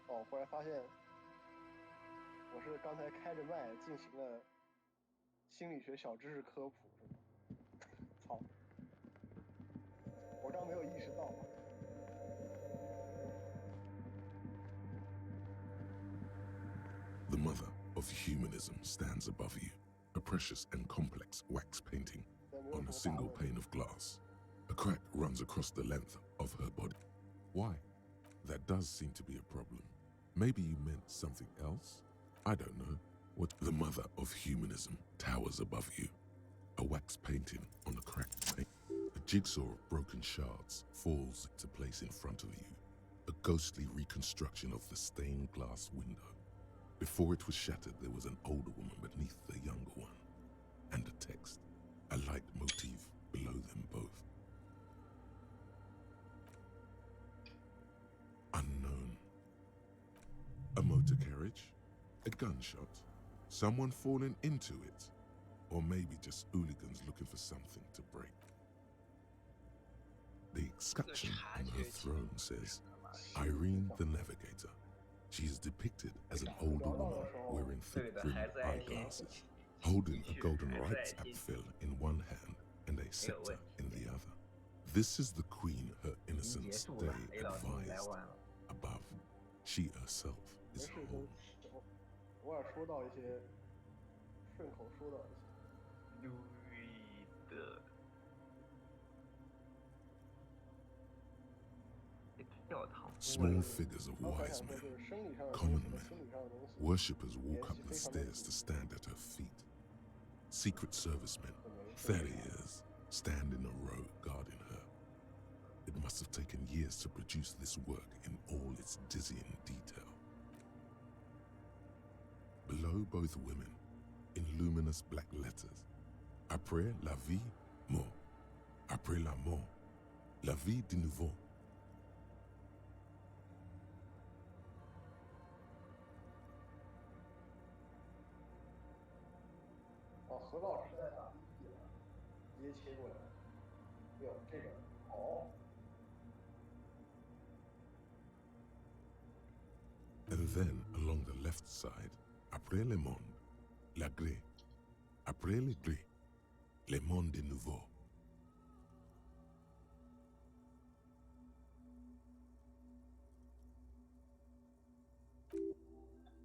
哦，忽然发现我是刚才开着麦进行了心理学小知识科普，是吗？操，我刚没有意识到。The mother of humanism stands above you, a precious and complex wax painting on a single pane of glass. A crack runs across the length of her body. Why? That does seem to be a problem. Maybe you meant something else? I don't know. What the mother of humanism towers above you, a wax painting on a cracked pane. A jigsaw of broken shards falls into place in front of you, a ghostly reconstruction of the stained glass window. Before it was shattered, there was an older woman beneath the younger one, and a text, a leitmotif below them both. Unknown. A motor carriage? A gunshot? Someone falling into it? Or maybe just hooligans looking for something to break? The inscription on her throne says, Irene the Navigator. She is depicted as an older woman wearing thick-rimmed eyeglasses, holding a golden rights apfel in one hand and a scepter in the other. This is the queen her innocence day advised. Above, she herself is home. 偶尔说到一些，顺口说到一些。对的。Small figures of wise men, common men, worshippers walk up the stairs to stand at her feet. Secret servicemen, farriers, stand in a row guarding her. It must have taken years to produce this work in all its dizzying detail. Below both women, in luminous black letters, Après la vie, mort. Après la mort, la vie de nouveau. 哦，何老师在打第一了，直接切过来。哟，这个好。And then along the left side, après le monde, la gré. Après le gré, le monde de nouveau.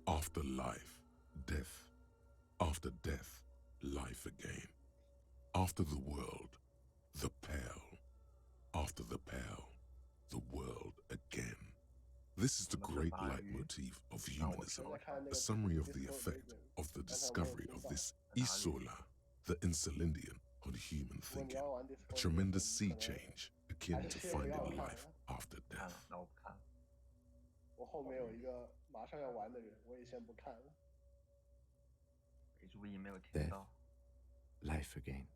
After life, death. After death, life again. After the world, the pale. After the pale, the world again. This is the great leitmotif of humanism, a summary of the effect of the discovery of this isola, the insulindian, on human thinking, a tremendous sea change akin to finding life after death. 那我不看了。我后面有一个马上要玩的人，我也先不看了。没注意，没有听到。 Life again.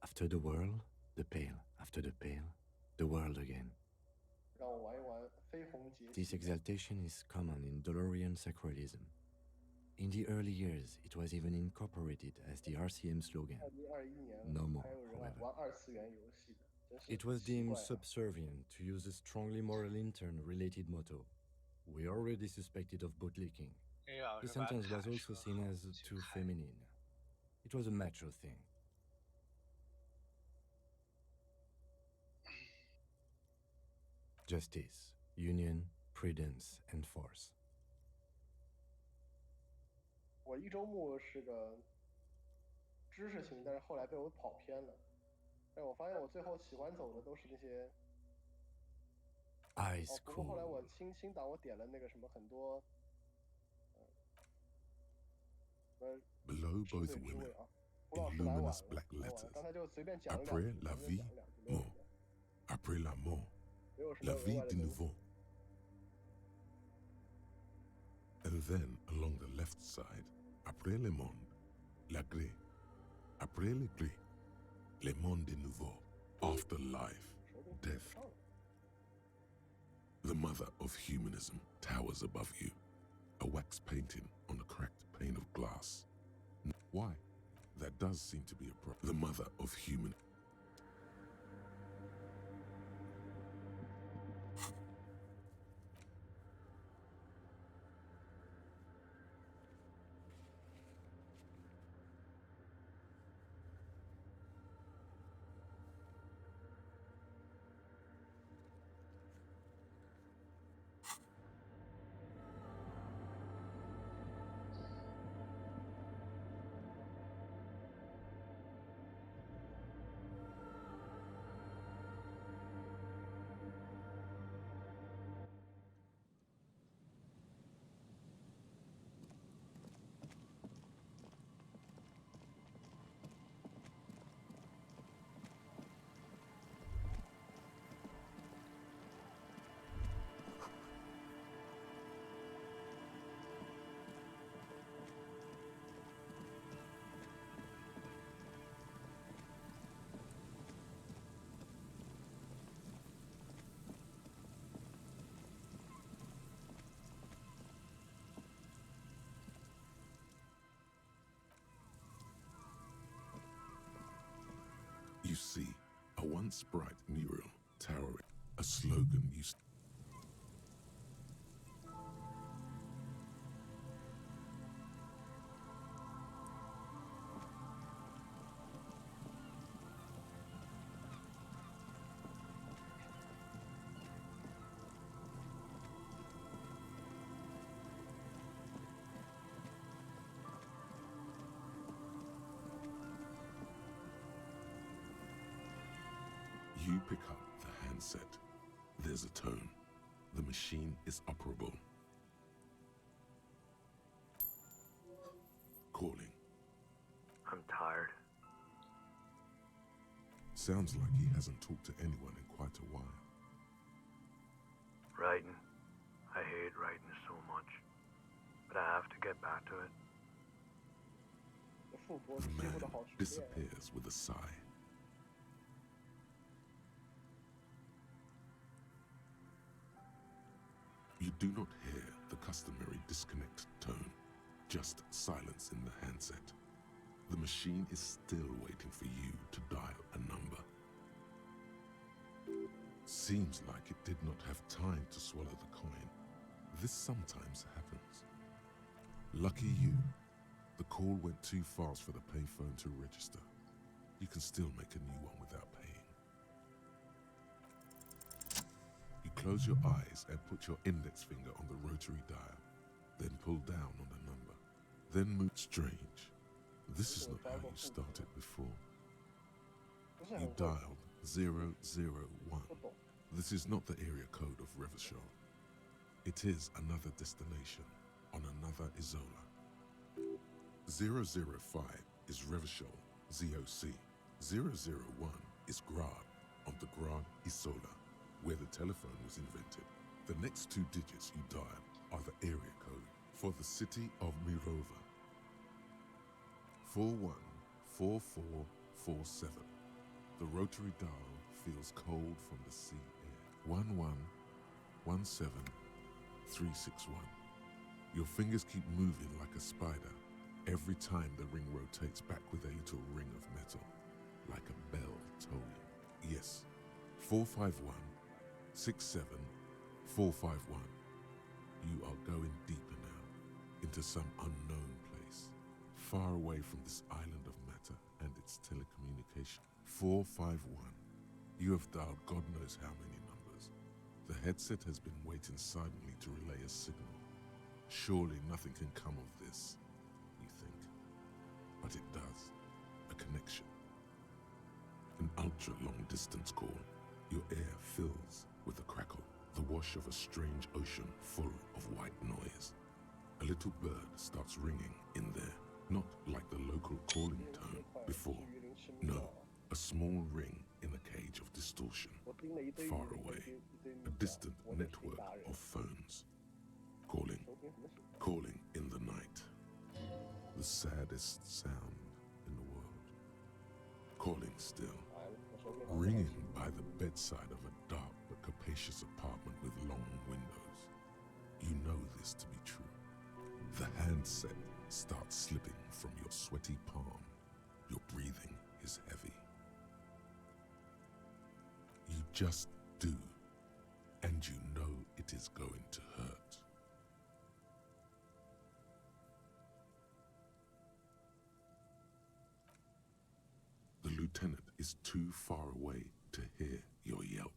After the world, the pale. After the pale, the world again. 让我玩一玩绯红节 This exaltation is common in Dolorian sacralism. In the early years, it was even incorporated as the RCM slogan. 2021年 No more, 还有人 however. 玩二次元游戏的，真是 It was 奇 deemed 怪啊 subservient to use a strongly moral intern related motto. We already suspected of bootlicking. The sentence was also seen as too feminine. It was a macho thing. Justice, union, prudence, and force. 我一周目是个知识型，但是后来被我跑偏了。但我发现我最后喜欢走的都是那些。 Eyes 不过后来 cool. 我清档我点了那个什么很多，Below 贫 both 嘴之味 women, 啊。胡老 in 师来晚 luminous 了， black 来晚了 letters, 刚才就随便讲了 Après 两 la 句， vie, 没有 mort. Après la mort, 没有什么 la 额 vie 外的 de 东西。 nouveau. And then along the left side, après le monde, la gré. Après le gré, le monde de nouveau. After life, 手柄 death. 上了 The mother of humanism towers above you, a wax painting on a cracked pane of glass. Why? That does seem to be a problem. The mother of human. see a once bright mural towering, a slogan used. You pick up the handset. There's a tone. The machine is operable. Calling. I'm tired. Sounds like he hasn't talked to anyone in quite a while. Writing. I hate writing so much. But I have to get back to it. The man disappears with a sigh. You do not hear the customary disconnect tone, just silence in the handset. The machine is still waiting for you to dial a number. Seems like it did not have time to swallow the coin. This sometimes happens. Lucky you, the call went too fast for the payphone to register. You can still make a new one without paying. Close your eyes and put your index finger on the rotary dial, then pull down on the number. Then move. Strange. This is not how you started before. You dialed 001. This is not the area code of Revachol. It is another destination on another Isola. 005 is Revachol, ZOC. 001 is Grad on the Grad Isola, where the telephone was invented. The next two digits you dial are the area code for the city of Mirova. 414447. The rotary dial feels cold from the sea air. 1117361. Your fingers keep moving like a spider every time the ring rotates back with a little ring of metal, like a bell tolling. Yes, 451-67451. You are going deeper now, into some unknown place, far away from this island of matter and its telecommunication. 451. You have dialed God knows how many numbers. The headset has been waiting silently to relay a signal. Surely nothing can come of this, you think. But it does. A connection. An ultra-long distance call. Your air fills with a crackle, the wash of a strange ocean full of white noise. A little bird starts ringing in there, not like the local calling tone before. No, a small ring in a cage of distortion, far away, a distant network of phones. Calling in the night. The saddest sound in the world. Calling still. Ringing by the bedside of a dark but capacious apartment with long windows. You know this to be true. The handset starts slipping from your sweaty palm. Your breathing is heavy. You just do, and you know it is going to hurt. The lieutenant is too far away to hear your yelp.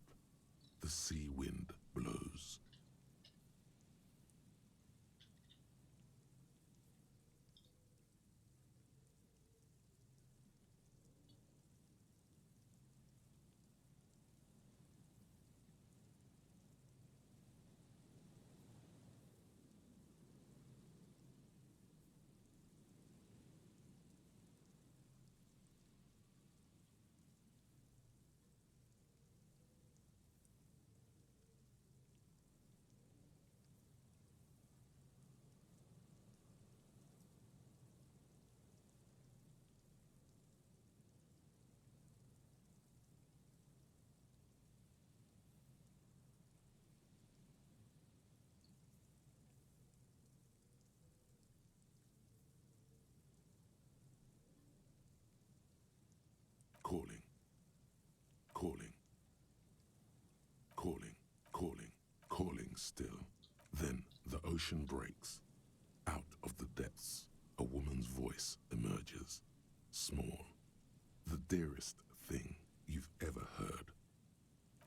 The sea wind blows. still. Then the ocean breaks. Out of the depths, a woman's voice emerges. Small. The dearest thing you've ever heard.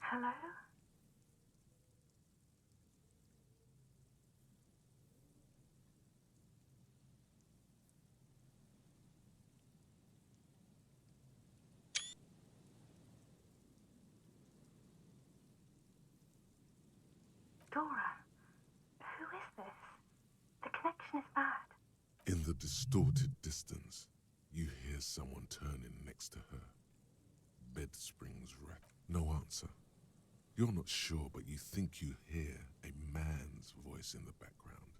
Hello? Dora, who is this? The connection is bad. In the distorted distance, you hear someone turning next to her. Bed springs rack. No answer. You're not sure, but you think you hear a man's voice in the background.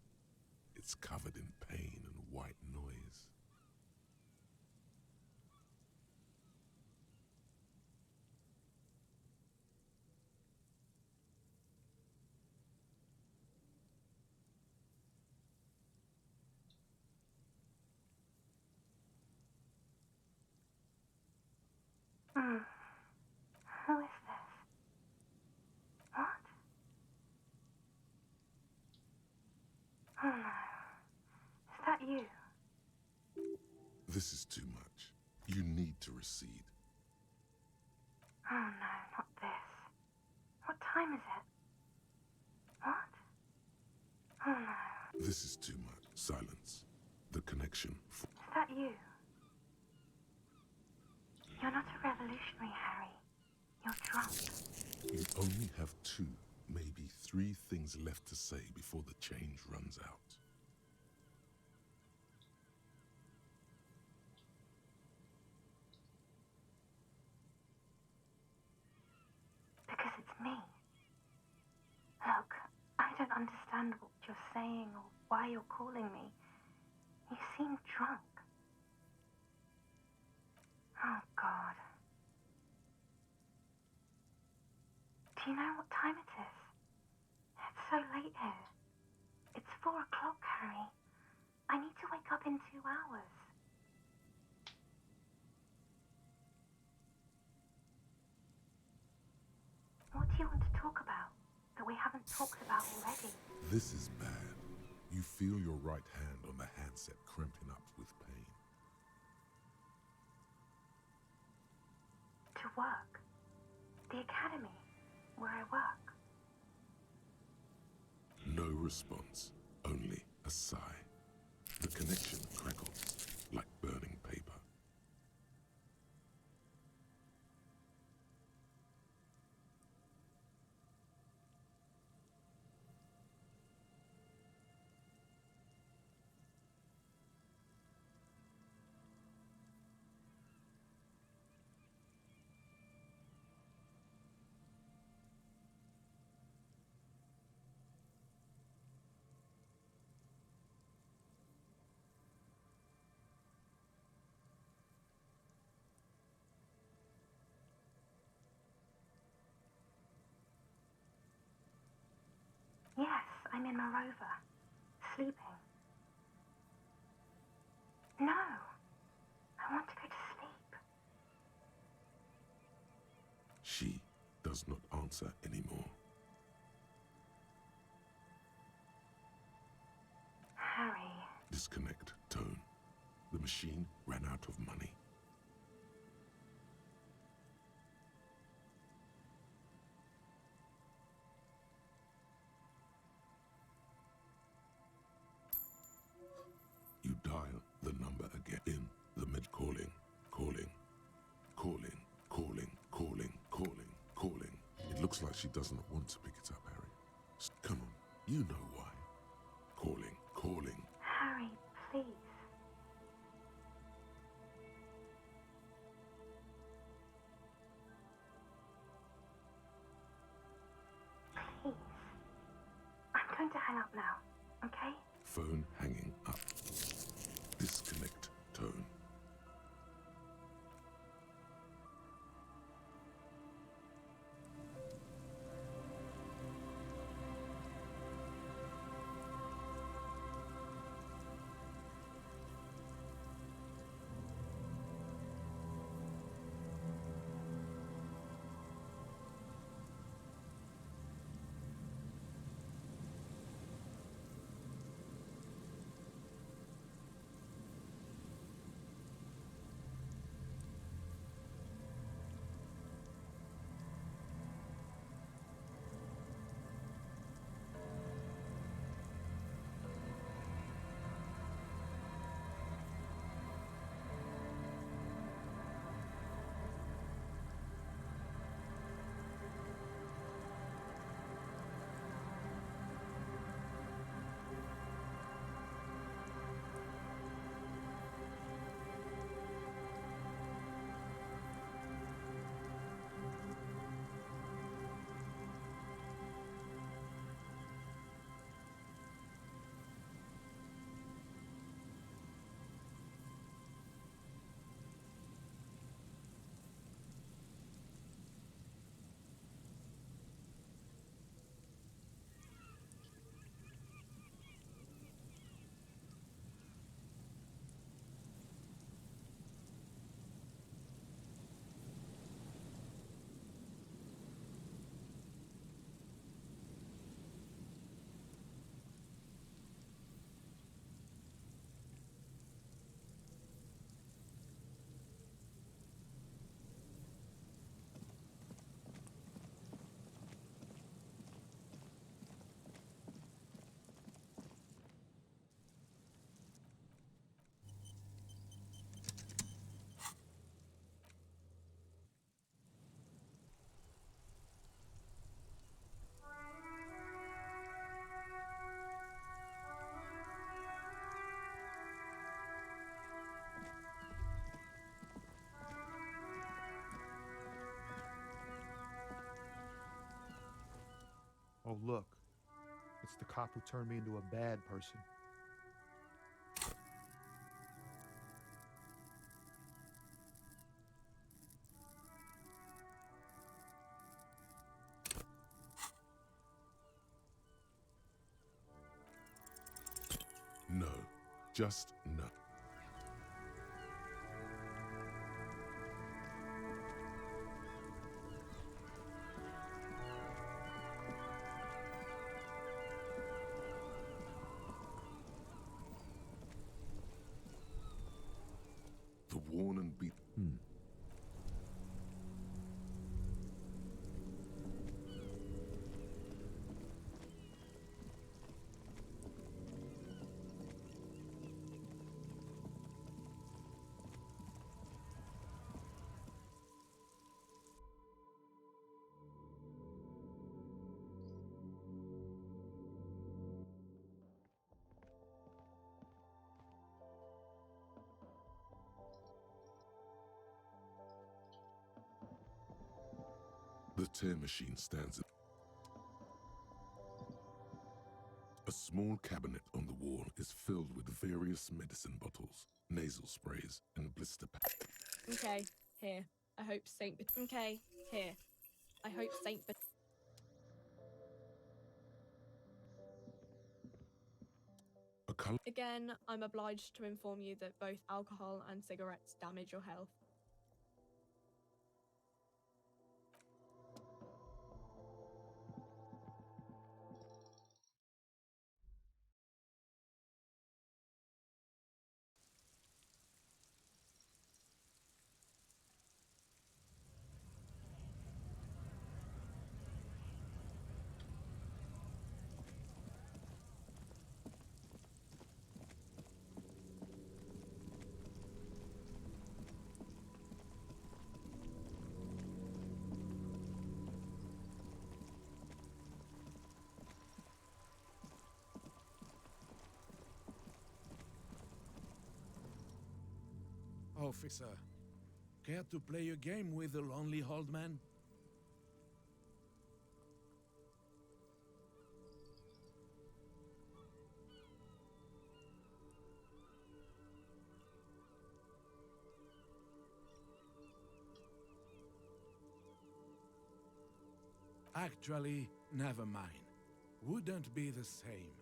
It's covered in pain and white noise. Who is this? What? Oh no. Is that you? This is too much. You need to recede. Oh no, not this. What time is it? What? Oh no. This is too much. Silence. The connection. Is that you? You're not a revolutionary, Harry. You're drunk. You only have 2, maybe 3 things left to say before the change runs out. Because it's me. Look, I don't understand what you're saying or why you're calling me. You seem drunk. Oh, God. Do you know what time it is? It's so late here. It's 4 o'clock, Harry. I need to wake up in 2 hours. What do you want to talk about that we haven't talked about already? This is bad. You feel your right hand on the handset cramping up with pain. To work. The academy, where I work. No response, only a sigh. The connection crackles like burning paper. Yes, I'm in my rover. Sleeping. No. I want to go to sleep. She does not answer anymore. Harry. Disconnect tone. The machine ran out of money. You dial the number again. In the mid calling, calling, calling, calling, calling, calling, calling. It looks like she doesn't want to pick it up, Harry. Come on, you know why. Calling, calling. Harry, please. Please. I'm going to hang up now, okay? Phone hanging up. Disconnect tone. Oh, look. It's the cop who turned me into a bad person. No, just no. The worn and beat. The tear machine stands in. A small cabinet on the wall is filled with various medicine bottles, nasal sprays, and blister packs. Okay, here. I hope Saint... Okay, here. I hope Saint... Again, I'm obliged to inform you that both alcohol and cigarettes damage your health. Officer, care to play a game with the lonely old man? Actually, never mind. Wouldn't be the same.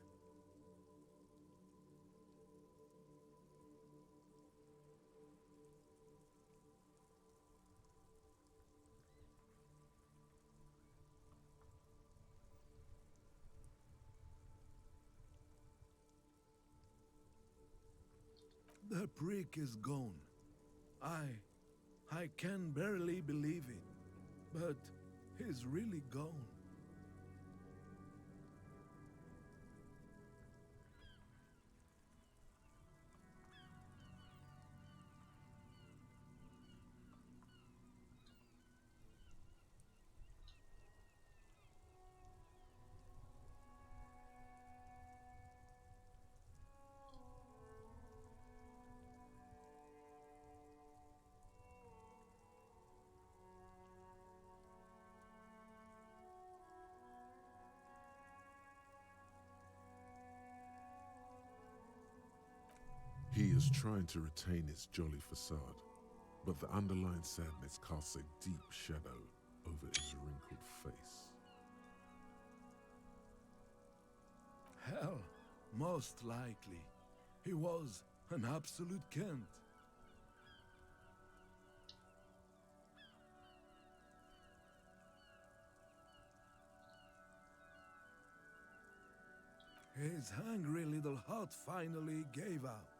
The prick is gone. I can barely believe it, but he's really gone. He is trying to retain his jolly facade, but the underlying sadness casts a deep shadow over his wrinkled face. Hell, most likely. He was an absolute cunt. His hungry little heart finally gave out.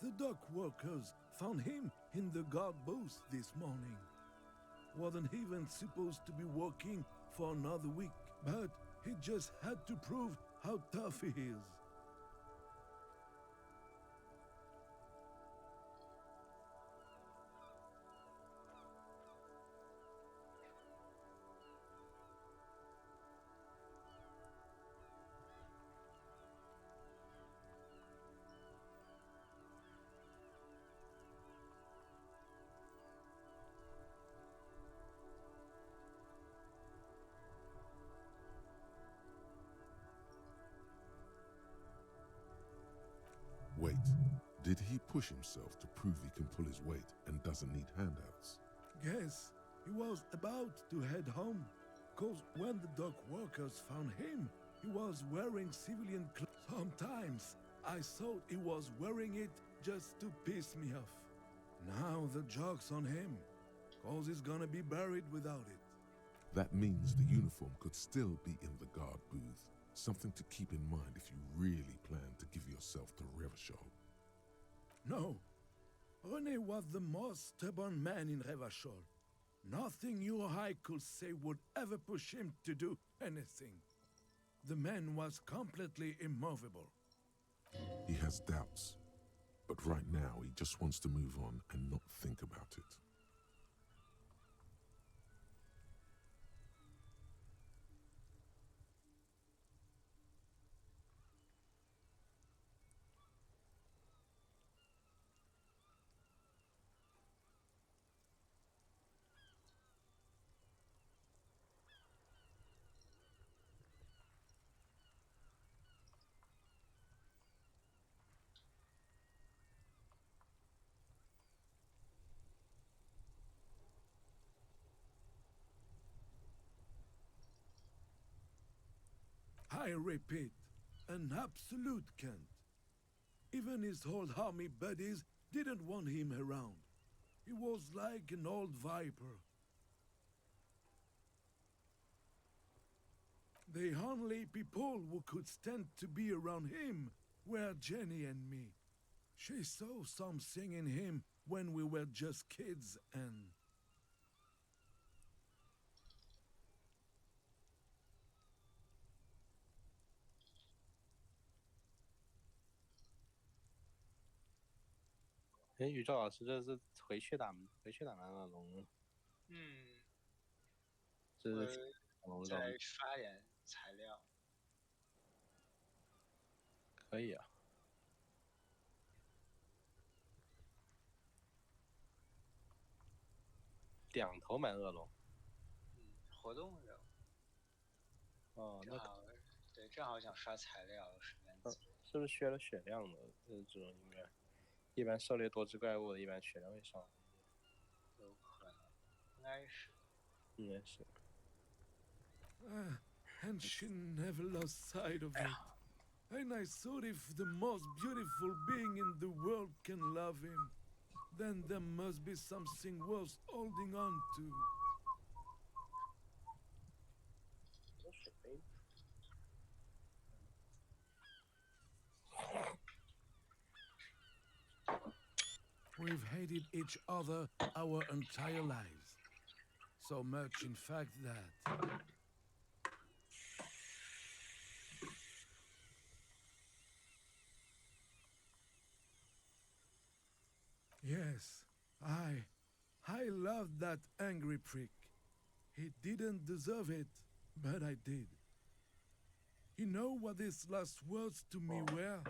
The dock workers found him in the guard booth this morning. Wasn't even supposed to be working for another week, but he just had to prove how tough he is. Did he push himself to prove he can pull his weight and doesn't need handouts? Yes, he was about to head home, because when the dock workers found him, he was wearing civilian clothes. Sometimes I thought he was wearing it just to piss me off. Now the joke's on him, cause he's gonna be buried without it. That means the uniform could still be in the guard booth. Something to keep in mind if you really plan to give yourself to Revachol. No, René was the most stubborn man in Revachol. Nothing you or I could say would ever push him to do anything. The man was completely immovable. He has doubts, but right now he just wants to move on and not think about it. I repeat, an absolute cunt. Even his old army buddies didn't want him around. He was like an old viper. The only people who could stand to be around him were Jenny and me. She saw something in him when we were just kids and...宇宙老师这是回去打完恶龙，这是再刷点材料，可以啊。2头满恶龙，活动任务。哦，那对，正好想刷材料，顺便是不是缺了血量的？这种应该，一般狩猎多只怪物的，一般血量会少一点。有可能，应该是。应该是。And she never lost sight of it. And I thought if the most beautiful being in the world can love him, then there must be something worth holding on to. We've hated each other our entire lives. So much, in fact, that... Yes, I loved that angry prick. He didn't deserve it, but I did. You know what his last words to me were?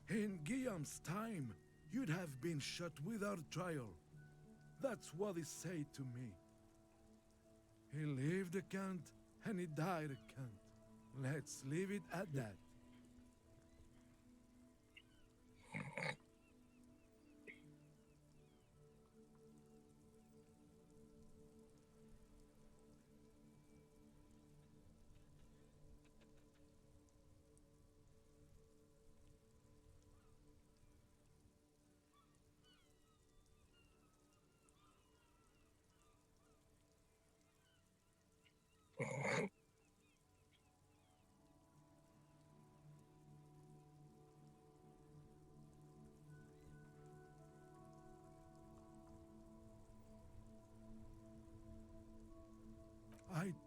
In Guillaume's time, you'd have been shot without trial. That's what he said to me. He lived a cunt, and he died a cunt. Let's leave it at that.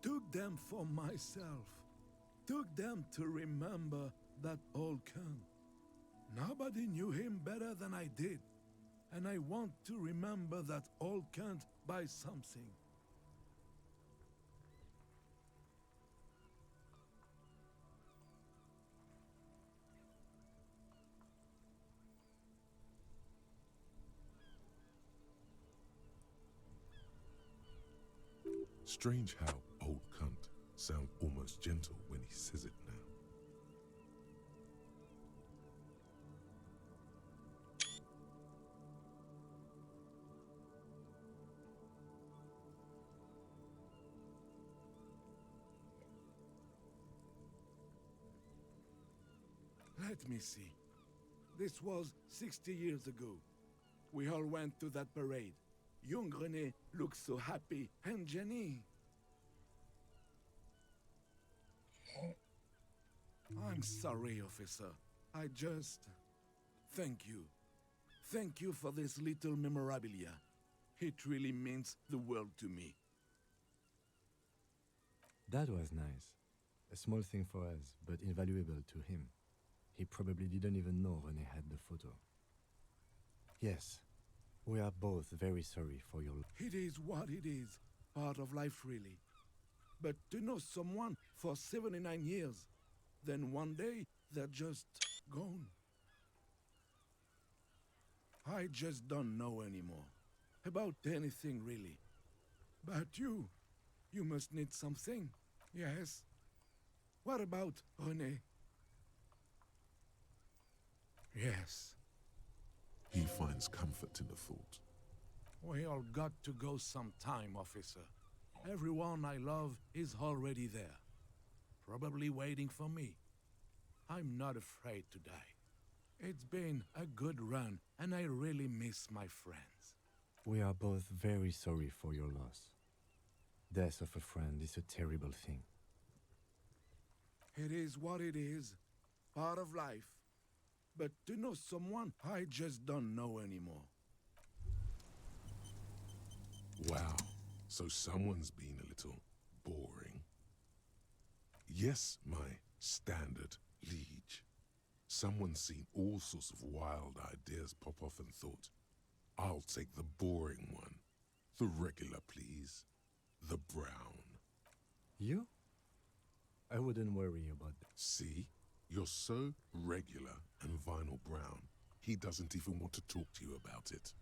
took them for myself. Took them to remember that old cunt. Nobody knew him better than I did. And I want to remember that old cunt by something. Strange how old cunt sounds almost gentle when he says it now. Let me see. This was 60 years ago. We all went to that parade. Young René looked so happy, and Jenny. I'm sorry, officer. I just... Thank you. Thank you for this little memorabilia. It really means the world to me. That was nice. A small thing for us, but invaluable to him. He probably didn't even know René had the photo. Yes, we are both very sorry for your... It is what it is. Part of life, really. But to know someone for 79 years, then one day they're just gone. I just don't know anymore. About anything, really. But you must need something, yes? What about René? Yes. He finds comfort in the thought. We all got to go sometime, officer. Everyone I love is already there. Probably waiting for me. I'm not afraid to die. It's been a good run, and I really miss my friends. We are both very sorry for your loss. Death of a friend is a terrible thing. It is what it is. Part of life. But to know someone I just don't know anymore. Wow, so someone's been a little boring. Yes, my standard liege. Someone's seen all sorts of wild ideas pop off and thought, I'll take the boring one. The regular, please. The brown. You? I wouldn't worry about that. See? You're so regular and vinyl brown, he doesn't even want to talk to you about it.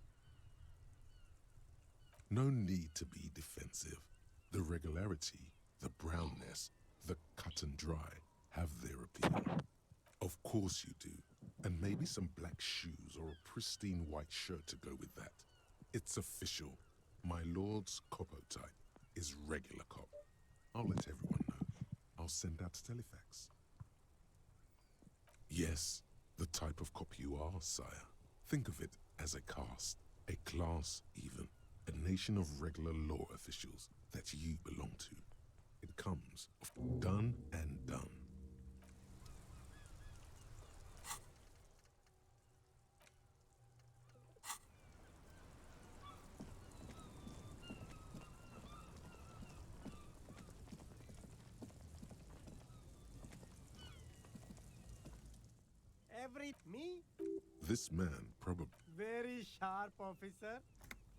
No need to be defensive. The regularity, the brownness, the cut and dry have their appeal. Of course you do. And maybe some black shoes or a pristine white shirt to go with that. It's official. My lord's Copo type is regular cop. I'll let everyone know. I'll send out Telefax. Yes, the type of cop you are, sire. Think of it as a caste, a class even, a nation of regular law officials that you belong to. It comes of done and done. Me? This man probably... Very sharp, officer.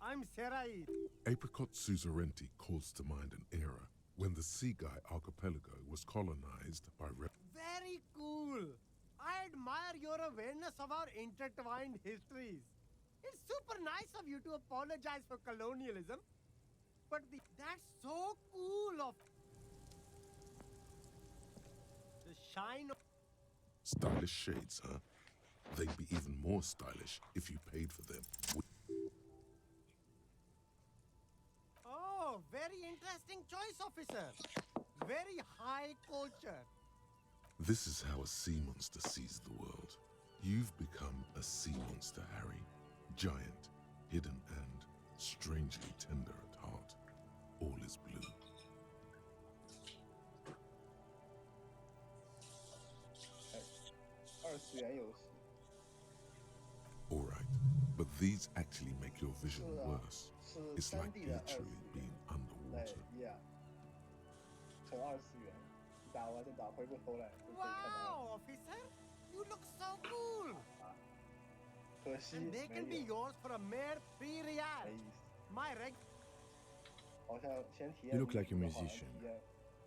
I'm Serai. Apricot Suzerainty calls to mind an era when the Sea Guy archipelago was colonized by... Very cool. I admire your awareness of our intertwined histories. It's super nice of you to apologize for colonialism. But that's so cool of... The shine of... Stylish shades, huh? They'd be even more stylish if you paid for them. Oh, very interesting choice, officer. Very high culture. This is how a sea monster sees the world. You've become a sea monster, Harry. Giant, hidden, and strangely tender at heart. All is blue. All right, but these actually make your vision worse. It's like literally being underwater. 成2次元，打完再回过头来就可以看到。Wow, officer, you look so cool. 可惜 And they can be 没有， yours for a mere 3 没 riyal. 意思。 My reg. 好像先体验。 You look like a 好像 musician, 体验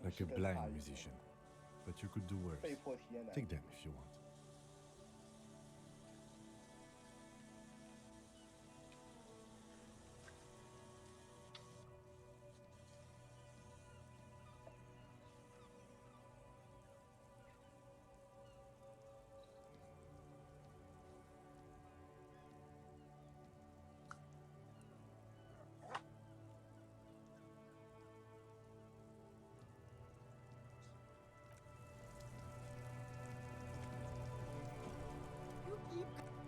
like a 50更差 blind 一点 musician. But you could do worse. 被迫体验难。 Take them if you want.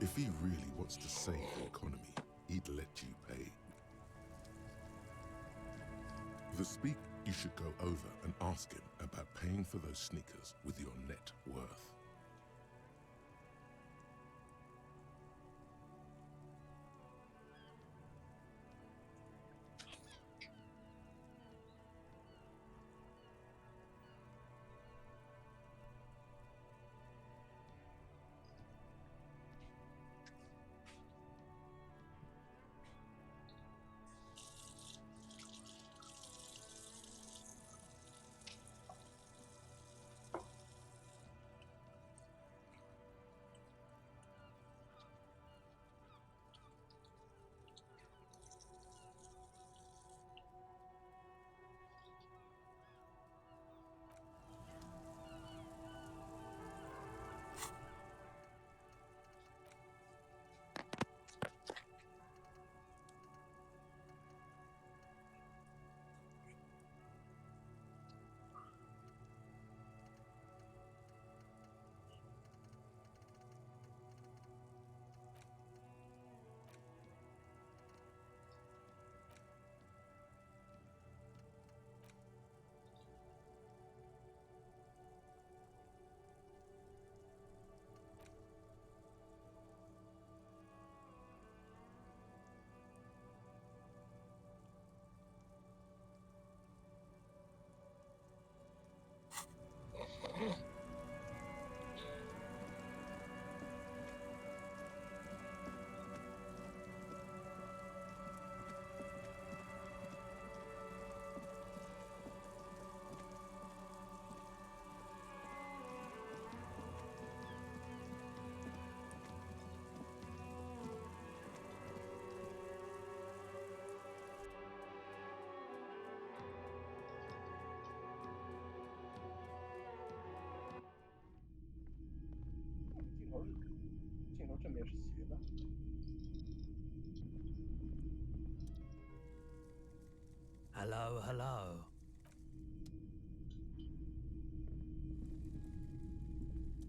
If he really wants to save the economy, he'd let you pay. The speak, you should go over and ask him about paying for those sneakers with your net worth.镜头正面是斜的。Hello, hello.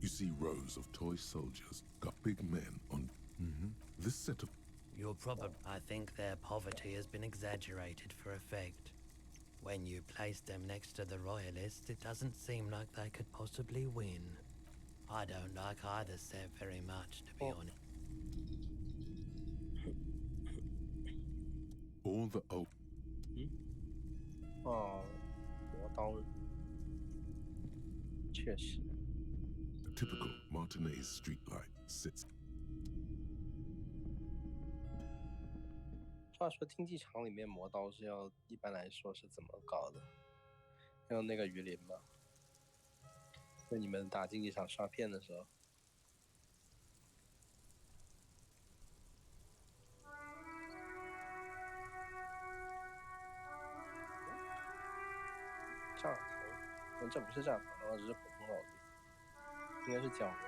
You see rows of toy soldiers got big men on. This set of. You're probably. I think their poverty has been exaggerated for effect. When you place them next to the royalists, it doesn't seem like they could possibly win. I don't like either set very much, to be honest. All the old. 哦，磨刀，确实。 Typical Martinez streetlight sits. 话说竞技场里面磨刀是要一般来说是怎么搞的？用那个鱼鳞吗？就你们打竞技场刷片的时候。帐篷，这不是帐篷，这是普通草地，应该是角落地。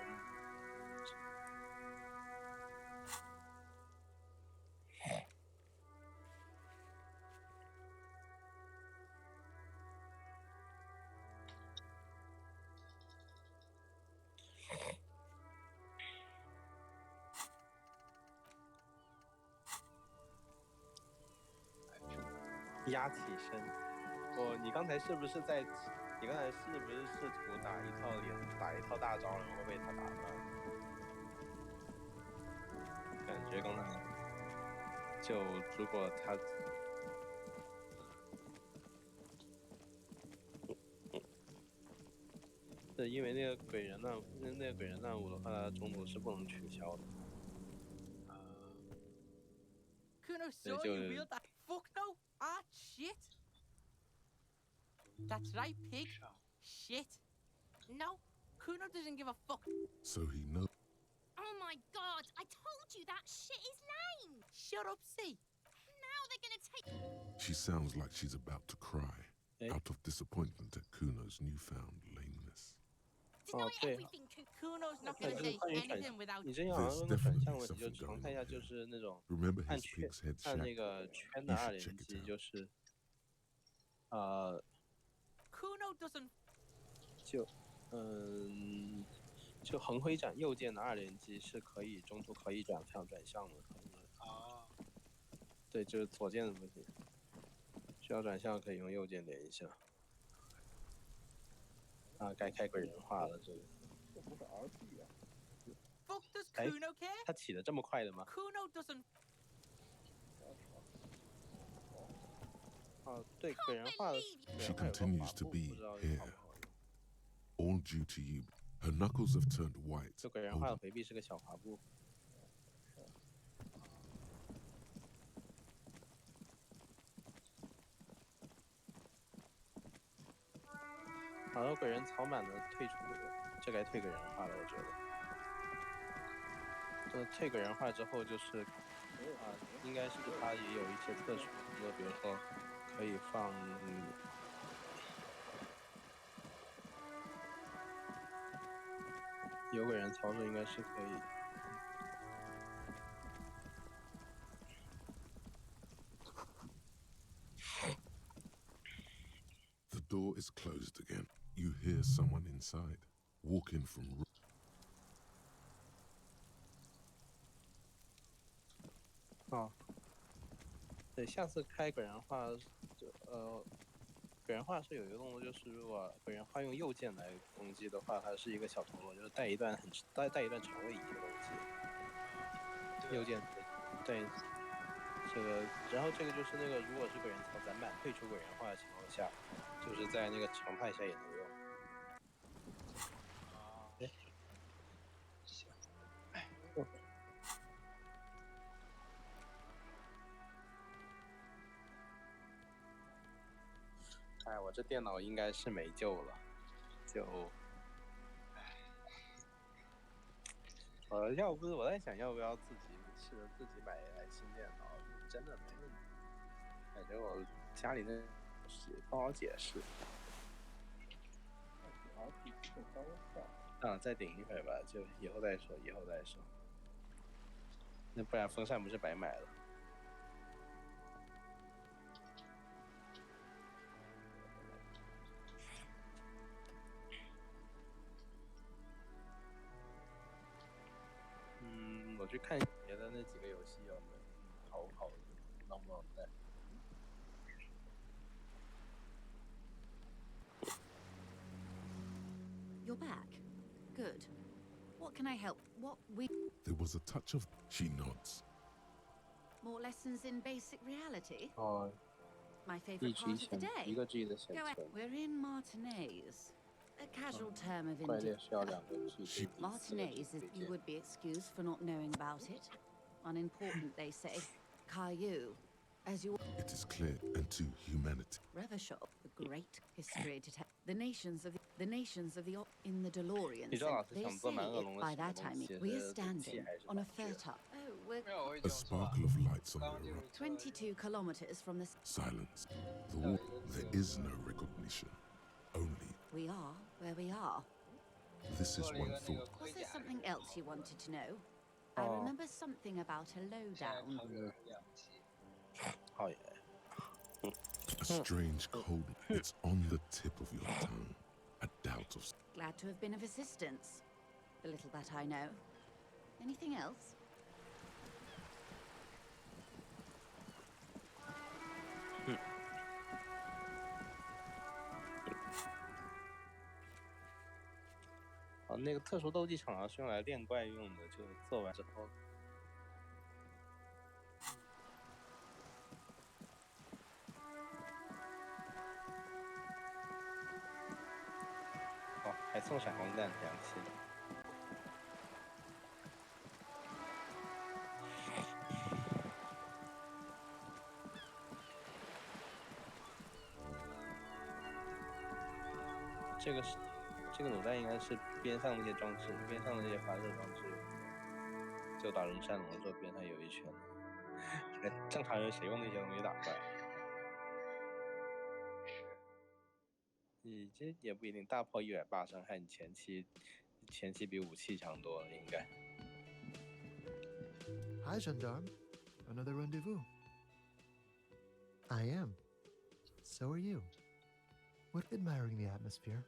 压起身。哦，你刚才是不是在？你刚才是不是试图打一套大招，然后被他打翻？感觉刚才就如果他，对，因为那个鬼人任务的话，中途是不能取消的。Kuno saw you wield that. Fuck no! Ah, shit! That's right, pig. Shit. No, Kuno doesn't give a fuck. So he knows. Oh my god, I told you that shit is lame! Shut up, see. Now they're gonna take. She sounds like she's about to cry out of disappointment at Kuno's newfound lameness. Oh, Deny everything, Kuno's not gonna say anything without. 你这好像问个转向问题，就常看一下，就是那种 Remember 按 his 圈 pig's head 按那 shack? 个圈的 You should 2 check 连 it 击， out. 就是Kuno doesn't. 就横挥斩右键的2连击是可以中途可以转向的。哦。对，就是左键的不行，需要转向可以用右键连一下。啊，该开鬼人化了这个。这不是 RP 啊。Fuck does Kuno care? 他起的这么快的吗？ Kuno doesn't. 哦，对，鬼人化的。She continues to be here. All due to you. Her knuckles have turned white. 就鬼人化的回避是个小滑步。好像鬼人草满的退出这该退鬼人化了，我觉得。这退鬼人化之后就是应该是它也有一些特殊的，比如说可以放有鬼人操作应该是可以。The door is closed again. You hear someone inside, walking from. 哦，对，下次开鬼人化，鬼人化是有一个动作，就是如果鬼人化用右键来攻击的话，它是一个小陀螺，就是带一段长位移的攻击。右键，对，这个，然后这个就是那个，如果是鬼人操攒满退出鬼人化的情况下，就是在那个常态下也能用。哎，行，哎，我这电脑应该是没救了，就，要不是我在想要不要自己买一台新电脑，真的没问题。感觉我家里那是不好解释。再顶一会吧，就以后再说。那不然风扇不是白买了。我去看别的那几个游戏有没有好能不能带。You're back. Good. What can I help? What we... There was a touch of. She nods. More lessons in basic reality? Oh. My favorite part of the day. Go ahead. We're in Martinez. A casual term of indifference. Martinez is you would be excused for not knowing about it. Unimportant, they say. Caillou, as you... It is clear, and to humanity. Revachol, the great history the nations of the in the DeLorean. They say by that I mean we are standing on a fertile. Oh, we're A sparkle of lights on the horizon. 22 kilometers from the Silence. The wall. There is no recognition. Only. We are where we are. This is one thought. Was there something else you wanted to know? I remember something about a lowdown. Oh yeah. A strange cold. It's on the tip of your tongue. A doubt of. Glad to have been of assistance. The little that I know. Anything else? Oh, 那个特殊斗技场是用来练怪用的，就做完之后。还送闪光弹，洋气。这个卤蛋应该是边上那些装置，边上那些发射装置，就打龙山龙的时候边上有一圈。正常人谁用那些东西打怪？你这也不一定，大炮180伤害，你前期比武器强多了，应该。Hi, gendarme. Another rendezvous. I am. So are you. What admiring the atmosphere?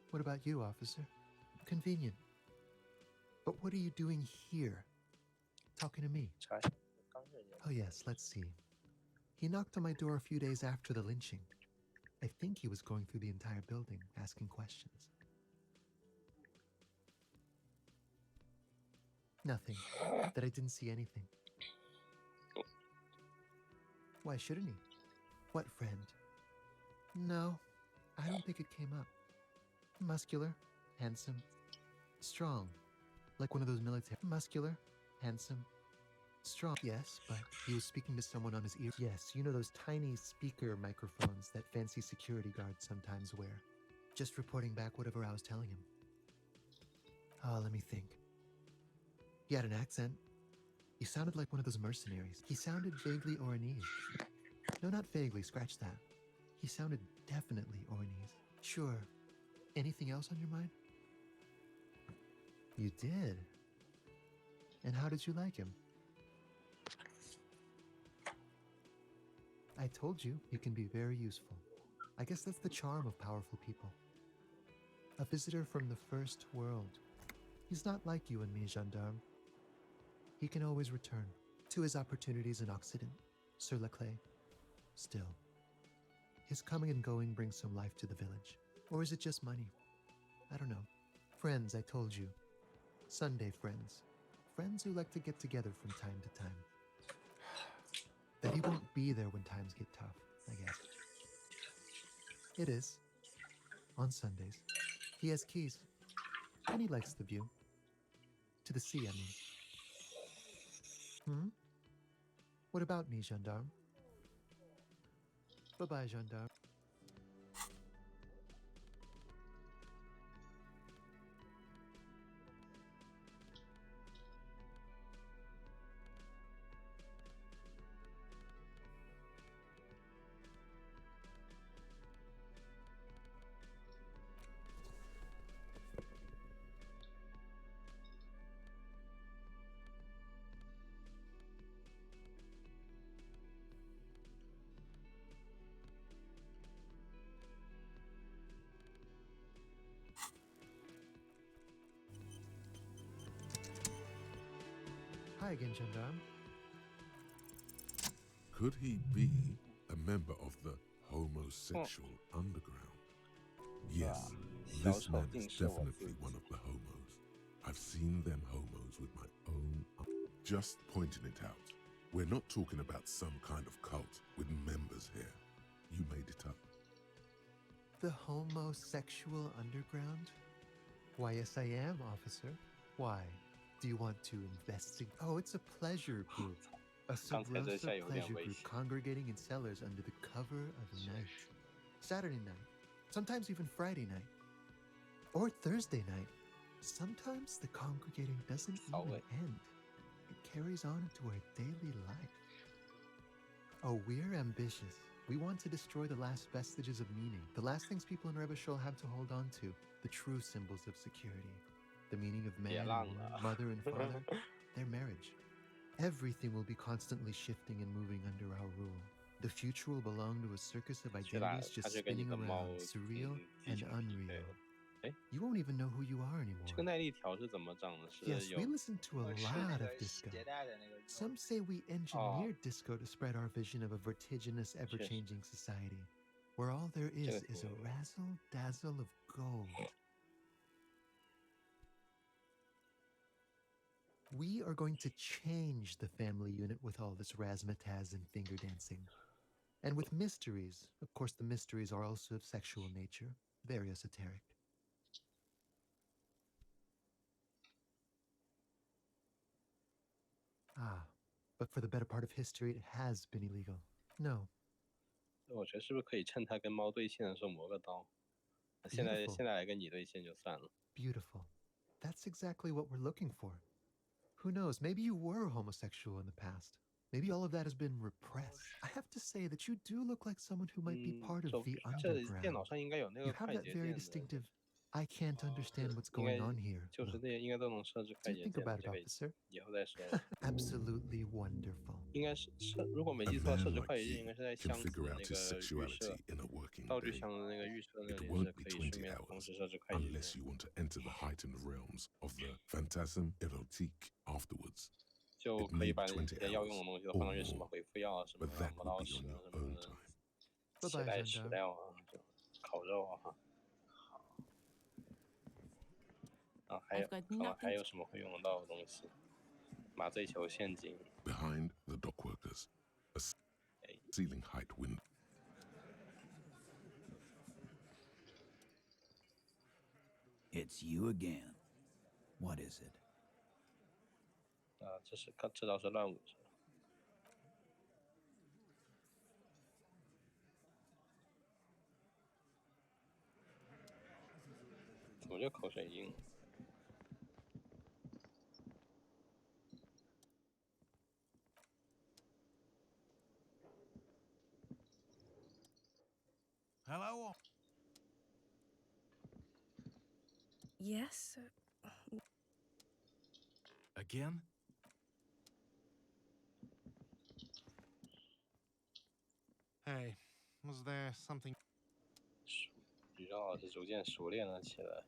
What about you, officer? Convenient. But what are you doing here? Talking to me? Oh yes, let's see. He knocked on my door a few days after the lynching. I think he was going through the entire building, asking questions. Nothing. That I didn't see anything. Why shouldn't he? What friend? No, I don't think it came up. Muscular, handsome, strong. Like one of those military. Muscular, handsome, strong. Yes, but he was speaking to someone on his ear. Yes, you know those tiny speaker microphones that fancy security guards sometimes wear. Just reporting back whatever I was telling him. Oh, let me think. He had an accent. He sounded like one of those mercenaries. He sounded vaguely Oranese. No, not vaguely, scratch that. He sounded definitely Oranese. Sure. Anything else on your mind? You did? And how did you like him? I told you, you can be very useful. I guess that's the charm of powerful people. A visitor from the first world. He's not like you and me, gendarme. He can always return to his opportunities in Occident, sur la clé. Still, his coming and going brings some life to the village. Or is it just money? I don't know. Friends, I told you. Sunday friends. Friends who like to get together from time to time. That he won't be there when times get tough, I guess. It is. On Sundays. He has keys. And he likes the view. To the sea, I mean. What about me, gendarme? Bye-bye, gendarme. Hi again, gendarme. Could he be a member of the homosexual underground? Yes, this man is definitely one of the homos. I've seen them homos with my own eyes. Just pointing it out. We're not talking about some kind of cult with members here. You made it up. The homosexual underground? Why, yes, I am, officer. Why? Do you want to investigate? Oh, it's a pleasure group. A subversive pleasure group congregating in cellars under the cover of night. Saturday night. Sometimes even Friday night. Or Thursday night. Sometimes the congregating doesn't even end. It carries on into our daily life. Oh, we're ambitious. We want to destroy the last vestiges of meaning. The last things people in Rebishol have to hold on to. The true symbols of security. The meaning of man and woman, mother and father, their marriage. Everything will be constantly shifting and moving under our rule. The future will belong to a circus of identities just spinning around, surreal and unreal. You won't even know who you are anymore. Yes, we listen to a lot of disco. Some say we engineered disco to spread our vision of a vertiginous, ever-changing society, where all there is a razzle-dazzle of gold. We are going to change the family unit with all this razzmatazz and finger dancing. And with mysteries. Of course, the mysteries are also of sexual nature, very esoteric. Ah, but for the better part of history, it has been illegal. No. 我觉得是不是可以趁他跟猫对线的时候磨个刀？现在来跟你对线就算了。Beautiful. That's exactly what we're looking for. Who knows? Maybe you were homosexual in the past. Maybe all of that has been repressed. I have to say that you do look like someone who might be part of the underground. 电脑上应该有那 You 个 have 快 that 捷 very 键的， distinctive, I can't understand what's 应 going 该 on here. 就是那应该都能设置 Do 快 you 捷 think 键的， about it, 这个 officer? 以后再说。Absolutely wonderful. 应该是如果没 A 记错，设 man 置 like 快捷键 you 应该是在 can 箱子 figure 的 out 那 his 个预设 sexuality in a working 道具 day. 箱的那个预设那 It 里 won't 是 be 可以 20顺便同 hours 时设置快捷 unless 键， you want to enter the heightened realms of the phantasm erotique afterwards. 就 It 可 may 以 be 把那 20些要用的 hours 东西都 or 放上去，什么 more, 回复药啊，什么 but that 磨 will 刀 be 石 on 啊， your 什 own 么 time. 切 Bye-bye, 带石 gendarme. 料啊，就烤肉啊。啊，还有 I've got 可能还 nothing 有什么会用得到的东西？麻醉球陷阱。 Behind the dock workers, a ceiling height window. It's you again. What is it? 啊，这倒是乱舞是吧？怎么就口水音？ Hello? Yes? Again? Hey, was there something? 宇宙老师逐渐熟练了起来。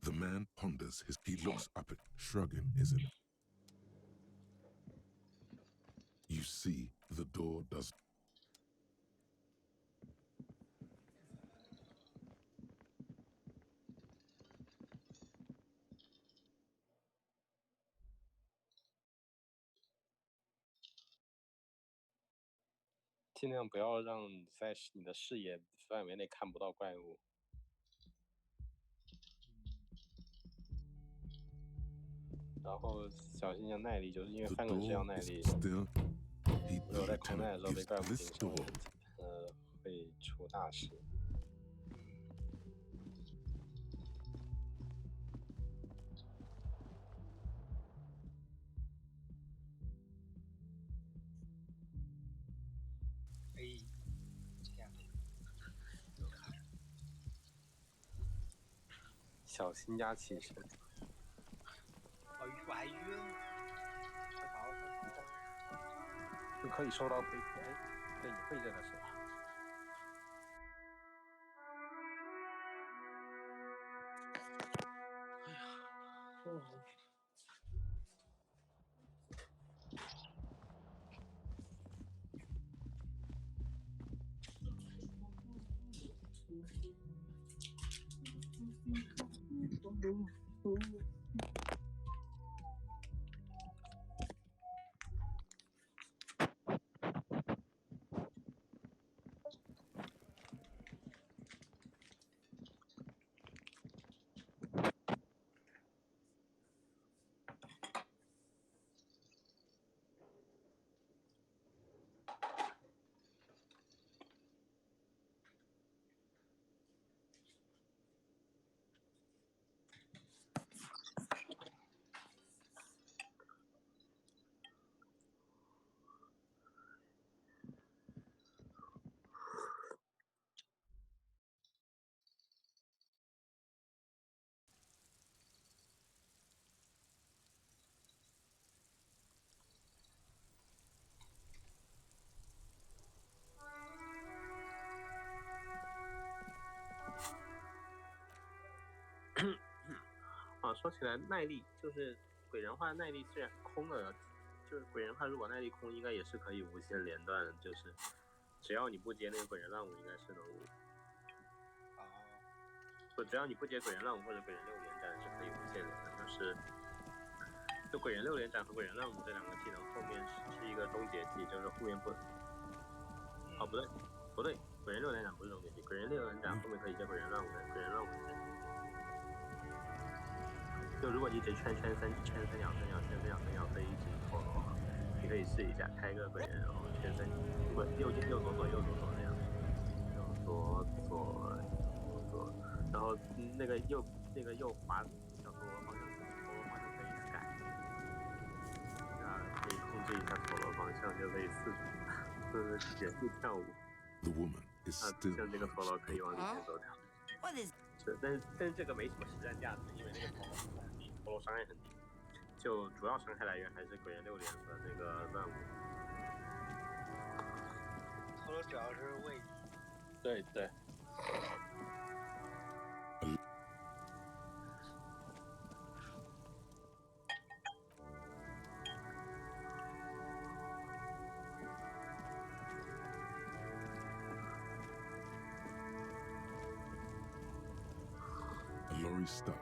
The man ponders he looks up at shrugging, isn't it? You see, the door does. 尽量不要让你在你的视野范围内看不到怪物。然后小心要耐力，就是因为翻滚是要耐力。如果在空耐的时候被怪物盯上，会出大事。 哎，这样小心加起身。好晕，我还晕。就可以收到飞机。哎，对，你会这个是吧？哎呀，啊，说起来耐力，就是鬼人化耐力虽然空了，就是鬼人化如果耐力空，应该也是可以无限连段，就是只要你不接那个鬼人乱舞，应该是能。不，只要你不接鬼人乱舞或者鬼人六连斩是可以无限连的，就鬼人六连斩和鬼人乱舞这两个技能后面是一个终结技，就是后面不。哦，不对，鬼人六连斩不是终结技，鬼人六连斩后面可以接鬼人乱舞的，鬼人乱舞是。就如果你一直圈三两飞一直投的话，你可以试一下开个鬼人，然后圈三，不右左那样，左，然后那个右滑小陀螺方向可以改，可以控制一下陀螺方向，就可以原地跳舞。The woman is still 像这个陀螺可以往里面走跳。是，但是这个没什么实战价值，因为那个陀螺伤害很低，就主要伤害来源还是鬼人6连和那个乱舞。陀螺主要是位移。对。A lorry stuck.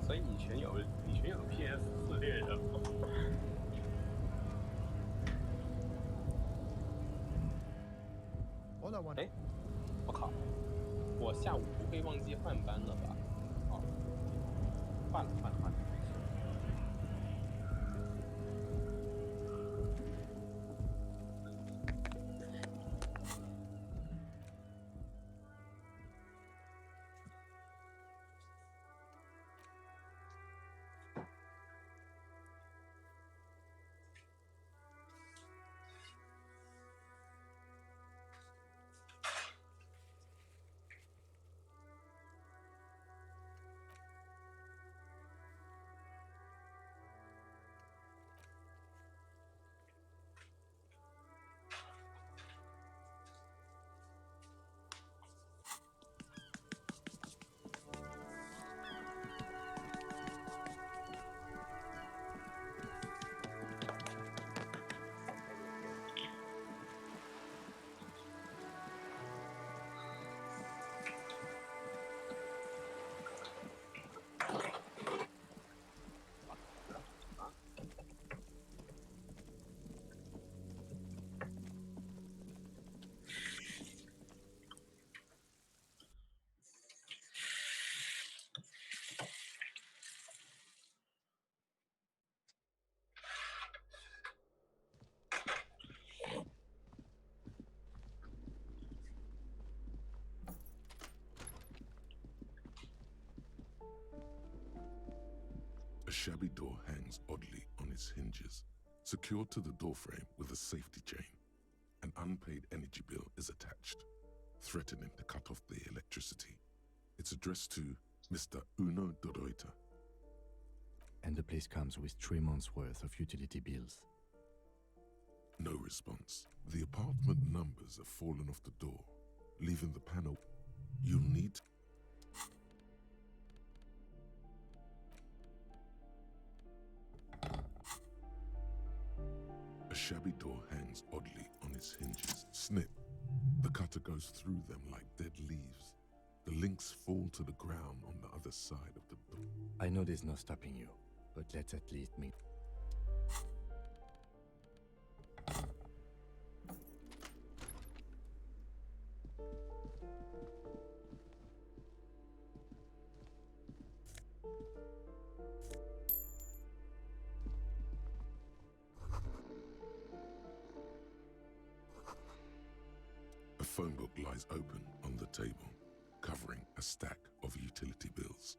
所以你全有 PS4猎人吗？哎，我靠！我下午不会忘记换班了吧？哦，换了。A shabby door hangs oddly on its hinges, secured to the doorframe with a safety chain. An unpaid energy bill is attached, threatening to cut off the electricity. It's addressed to Mr. Uno Doroita. And the place comes with 3 months' worth of utility bills. No response. The apartment numbers have fallen off the door, leaving the panel. You'll need A shabby door hangs oddly on its hinges. Snip. The cutter goes through them like dead leaves. The links fall to the ground on the other side of the door. I know there's no stopping you, but let's at least meet. A phone book lies open on the table, covering a stack of utility bills.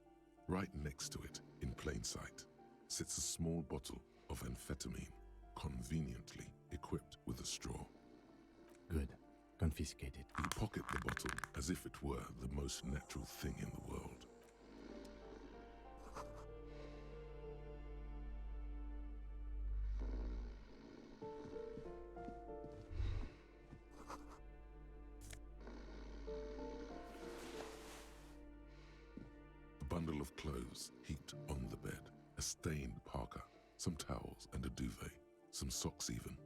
Right next to it, in plain sight, sits a small bottle of amphetamine, conveniently equipped with a straw. Good. Confiscate it. You pocket the bottle as if it were the most natural thing in the world. A bundle of clothes heaped on the bed, a stained parka, some towels and a duvet, some socks even.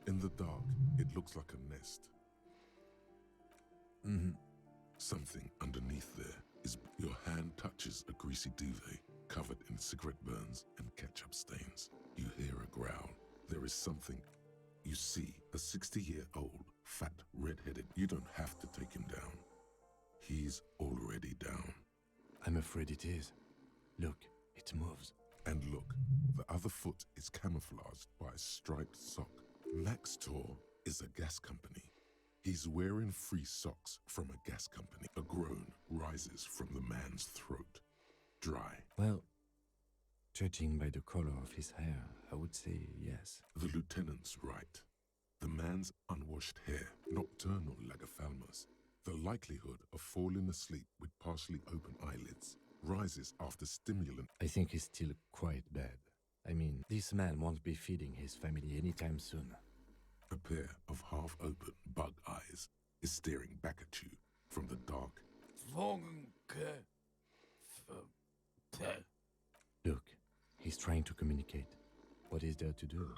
In the dark, it looks like a nest. Something underneath there is... Your hand touches a greasy duvet covered in cigarette burns and ketchup stains. You hear a growl. There is something. You see a 60-year-old fat, red-headed. You don't have to take him down. He's already down. I'm afraid it is. Look, it moves. And look, the other foot is camouflaged by a striped sock. Max Tor is a gas company. He's wearing free socks from a gas company. A groan rises from the man's throat. Dry. Well, judging by the color of his hair, I would say yes. The lieutenant's right. The man's unwashed hair, nocturnal lagophthalmos. The likelihood of falling asleep with partially open eyelids rises after stimulant. I think he's still quite bad. I mean, this man won't be feeding his family anytime soon. A pair of half-open bug eyes is staring back at you from the dark. Look, he's trying to communicate. What is there to do?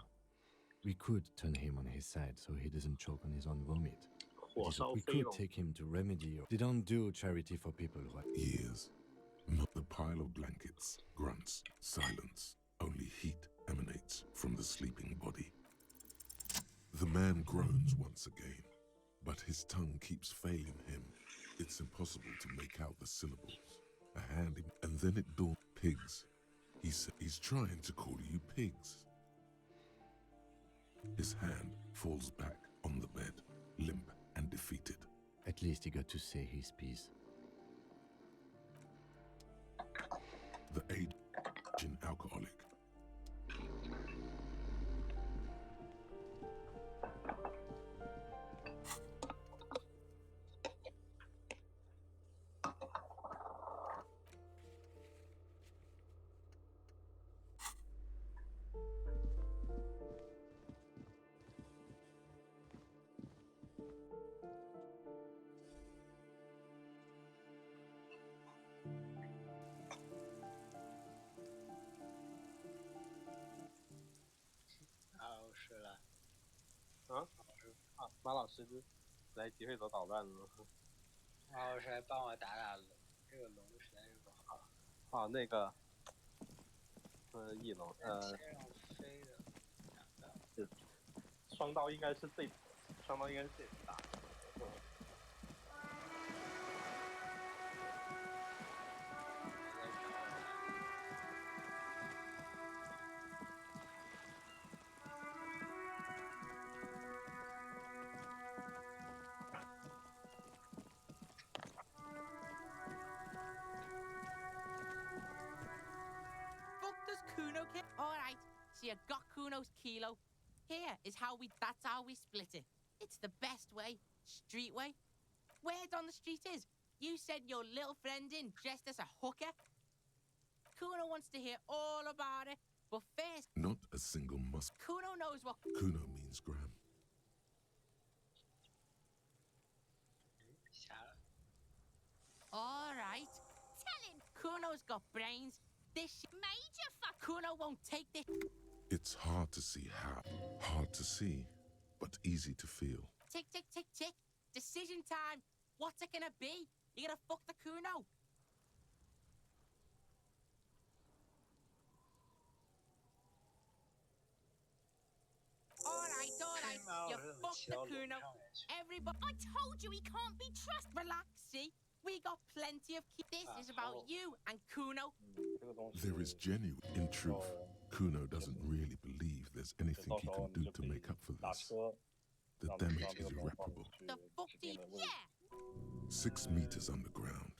We could turn him on his side so he doesn't choke on his own vomit. We could take him to remedy. They don't do charity for people who are... Years. Not the pile of blankets, grunts, silence. Only heat emanates from the sleeping body. The man groans once again, but his tongue keeps failing him. It's impossible to make out the syllables. A hand, and then it dawns. Pigs. He's trying to call you pigs. His hand falls back on the bed, limp and defeated. At least he got to say his piece. The aging alcoholic.马老师来集会所捣蛋了。马老师来帮我打龙，这个龙实在是不好。哦，那个，翼龙，天上飞的两个。双刀应该是最大的。Alright, so you got Kuno's kilo. That's how we split it. It's the best way, street way. Word on the street is, you sent your little friend in dressed as a hooker. Kuno wants to hear all about it, but first... Not a single muscle. Kuno knows what... Kuno means Graham. Alright. Tell him. Kuno's got brains. This major fuck. Kuno won't take this. It's hard to see how. Hard to see, but easy to feel. Tick, tick, tick, tick. Decision time. What's it gonna be? You gonna fuck the Kuno? Alright. You fuck the Kuno. Everybody. I told you he can't be trusted. Relax, see? We got plenty of This is about you and Kuno. There is genuine. In truth, Kuno doesn't really believe there's anything he can do to make up for this. The damage is irreparable. The fuck do you... Yeah! 6 meters underground,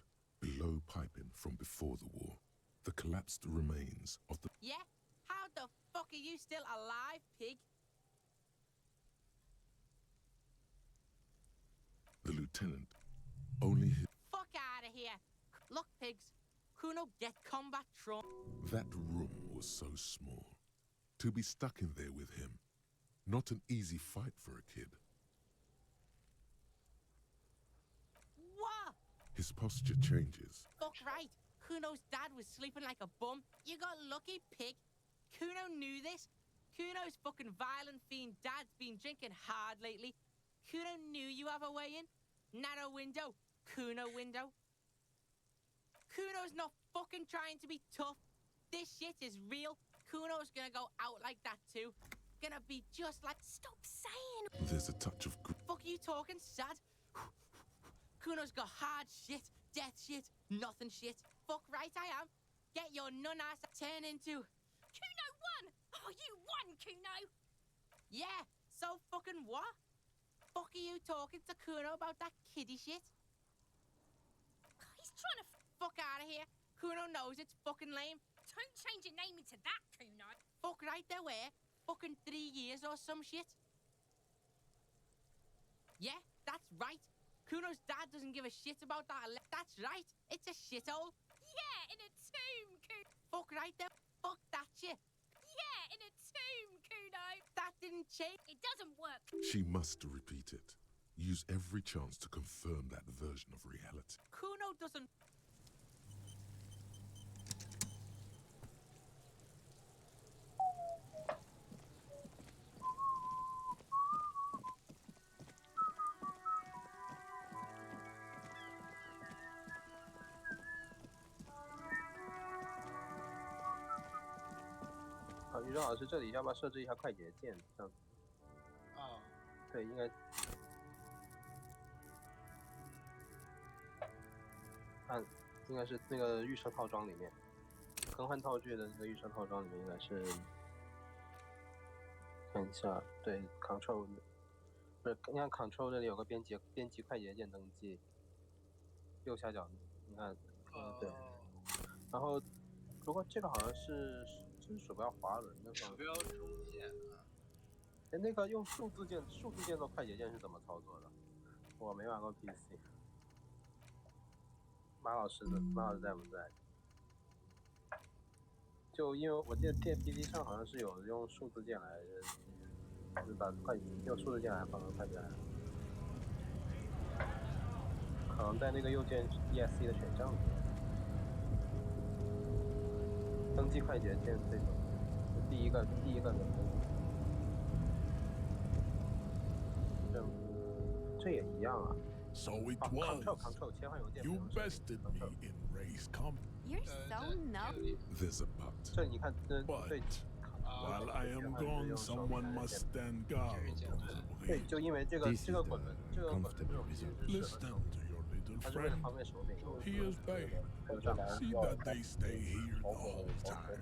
below piping from before the war, the collapsed remains of the... Yeah? How the fuck are you still alive, pig? The lieutenant only hit... Fuck out of here! Look, pigs. Kuno get combat trauma. That room was so small. To be stuck in there with him, not an easy fight for a kid. What? His posture changes. Fuck right. Kuno's dad was sleeping like a bum. You got lucky, pig. Kuno knew this. Kuno's fucking violent fiend dad's been drinking hard lately. Kuno knew you have a way in. Narrow window. Kuno window. Kuno's not fucking trying to be tough. This shit is real. Kuno's gonna go out like that too. gonna be just like. Stop saying. There's a touch of Fuck you talking sad. Kuno's got hard shit, death shit, nothing shit. Fuck right I am. Get your nun ass turn into. Kuno won. Oh, you won, Kuno. Yeah. So fucking what? Fuck are you talking to Kuno about that kiddie shit? He's trying to. Fuck out of here. Kuno knows it's fucking lame. Don't change your name into that, Kuno. Fuck right there were. Fucking 3 years or some shit. Yeah, that's right. Kuno's dad doesn't give a shit about that. That's right. It's a shithole. Yeah, in a tomb, Kuno. Fuck right there. Fuck that shit. Yeah, in a tomb, Kuno. That didn't change. It doesn't work. She must repeat it. Use every chance to confirm that version of reality. Kuno doesn't.于正老师，这里要不要设置一下快捷键？这样。哦。对，应该。按，应该是那个预设套装里面，更换套具的那个预设套装里面应该是。看一下，对 ，Control， 不是，你看 Control 这里有个编辑快捷键登记，右下角，你看，对。然后，不过这个好像是。鼠标滑轮的方式。鼠标中键啊。哎，那个用数字键做快捷键是怎么操作的？我没玩过 PC。马老师在不在？就因为我记得电 PC 上好像是有用数字键来，就是把用数字键来放到快捷键。可能在那个右键 ESC 的选项里面。登记快捷键这种，第一个这也一样啊。So it was. Control 切换邮件。You bested me in race comp. You're so numb. There's a but. 这你看，对。While I am gone, someone must stand guard over the way. 对，就因为这个滚轮这种 Listen to your little friend. He is bad. See that they stay here the whole time.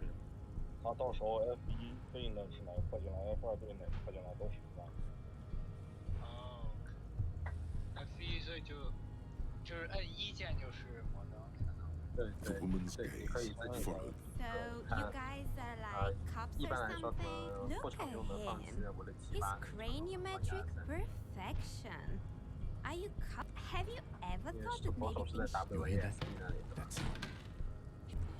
他到时候 F1对应的是哪个快进来 ，F2对应哪个快进来都行吧。哦 ，F1所以就是按1键就是魔杖，相当于。对，你可以自己 So you guys are like cops or something? Look at him. His craniometric perfection. Are you have you ever thought that maybe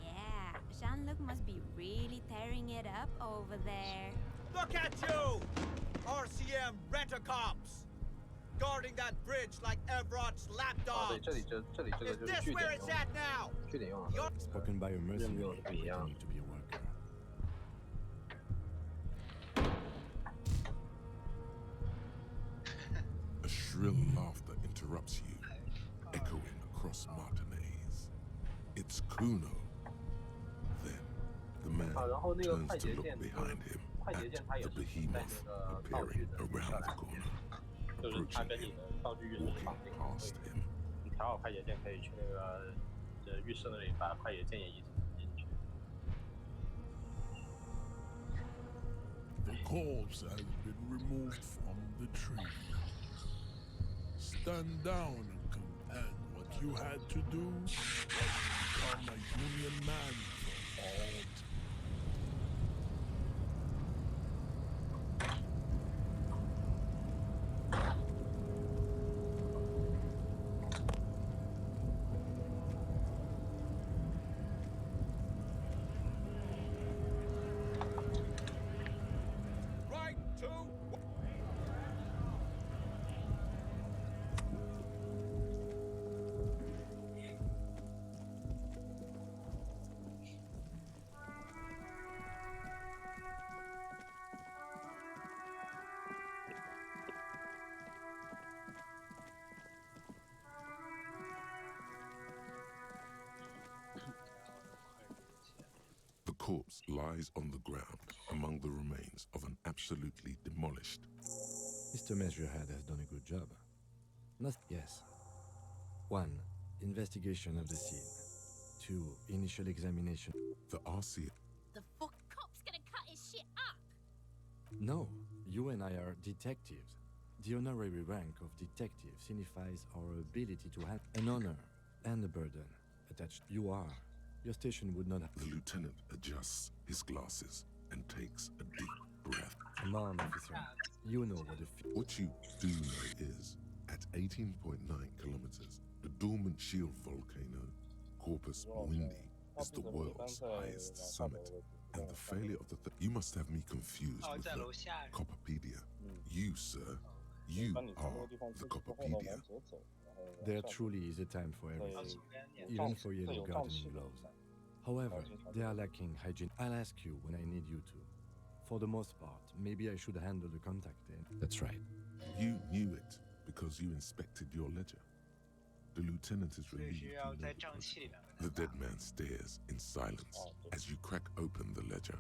Yeah, Jean-Luc must be really tearing it up over there. Look at you! RCM rent-a-cops! Guarding that bridge like Everett's lapdogs! Is this where it's at now? Spoken by a mercenary pretending to be a worker. A shrill laughter interrupts you, echoing across Martinez. It's Kuno. Then the man turns to look behind him at the behemoth appearing around the corner, approaching him, walking past him. 你调好快捷键可以去那个预设那里把快捷键也移进去。The corpse has been removed from the tree. Stand down and what you had to do was become a union man for all. corpse lies on the ground among the remains of an absolutely demolished. Mr. Measurehead has done a good job. Yes. 1. Investigation of the scene. 2. Initial examination. The RC. The fuck cop's gonna cut his shit up! No, you and I are detectives. The honorary rank of detective signifies our ability to have an honor and a burden attached. You are. Your station would not have... The lieutenant adjusts his glasses and takes a deep breath. Come on, officer. You know what What you do know is, at 18.9 kilometers, the dormant shield volcano, Corpus Mundi, is the world's highest summit. And the failure of the... You must have me confused with the Copperpedia. You, sir, you are the Copperpedia. There truly is a time for everything, even for yellow gardening gloves. However, they are lacking hygiene. I'll ask you when I need you to. For the most part, maybe I should handle the contact then. That's right. You knew it because you inspected your ledger. The lieutenant is relieved you know the dead man stares in silence as you crack open the ledger.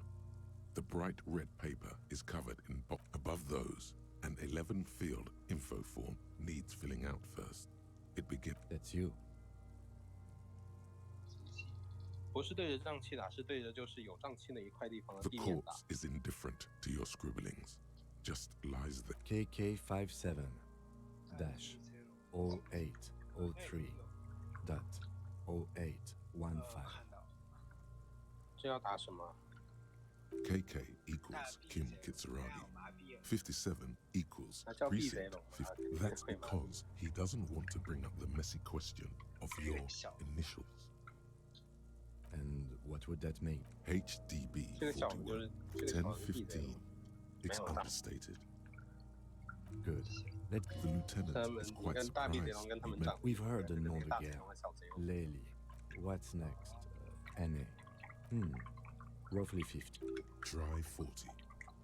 The bright red paper is covered in above those. An 11-field info form needs filling out first. It begins. That's you. 不是对着胀气打，是对着就是有胀气的一块地方的 The 地面打。 corpse is indifferent to your scribblings. Just lies there. KK57 dash 0803 dot 0815. 这要打什么？ KK equals Kim Kitsuragi. 57 equals precinct 50. That's because he doesn't want to bring up the messy question of your initials. And what would that mean? HDB 41 1015. It's understated. Good. The lieutenant is quite surprised. We've heard the nom de guerre. Lely. What's next? NA. Roughly 50. Try 40.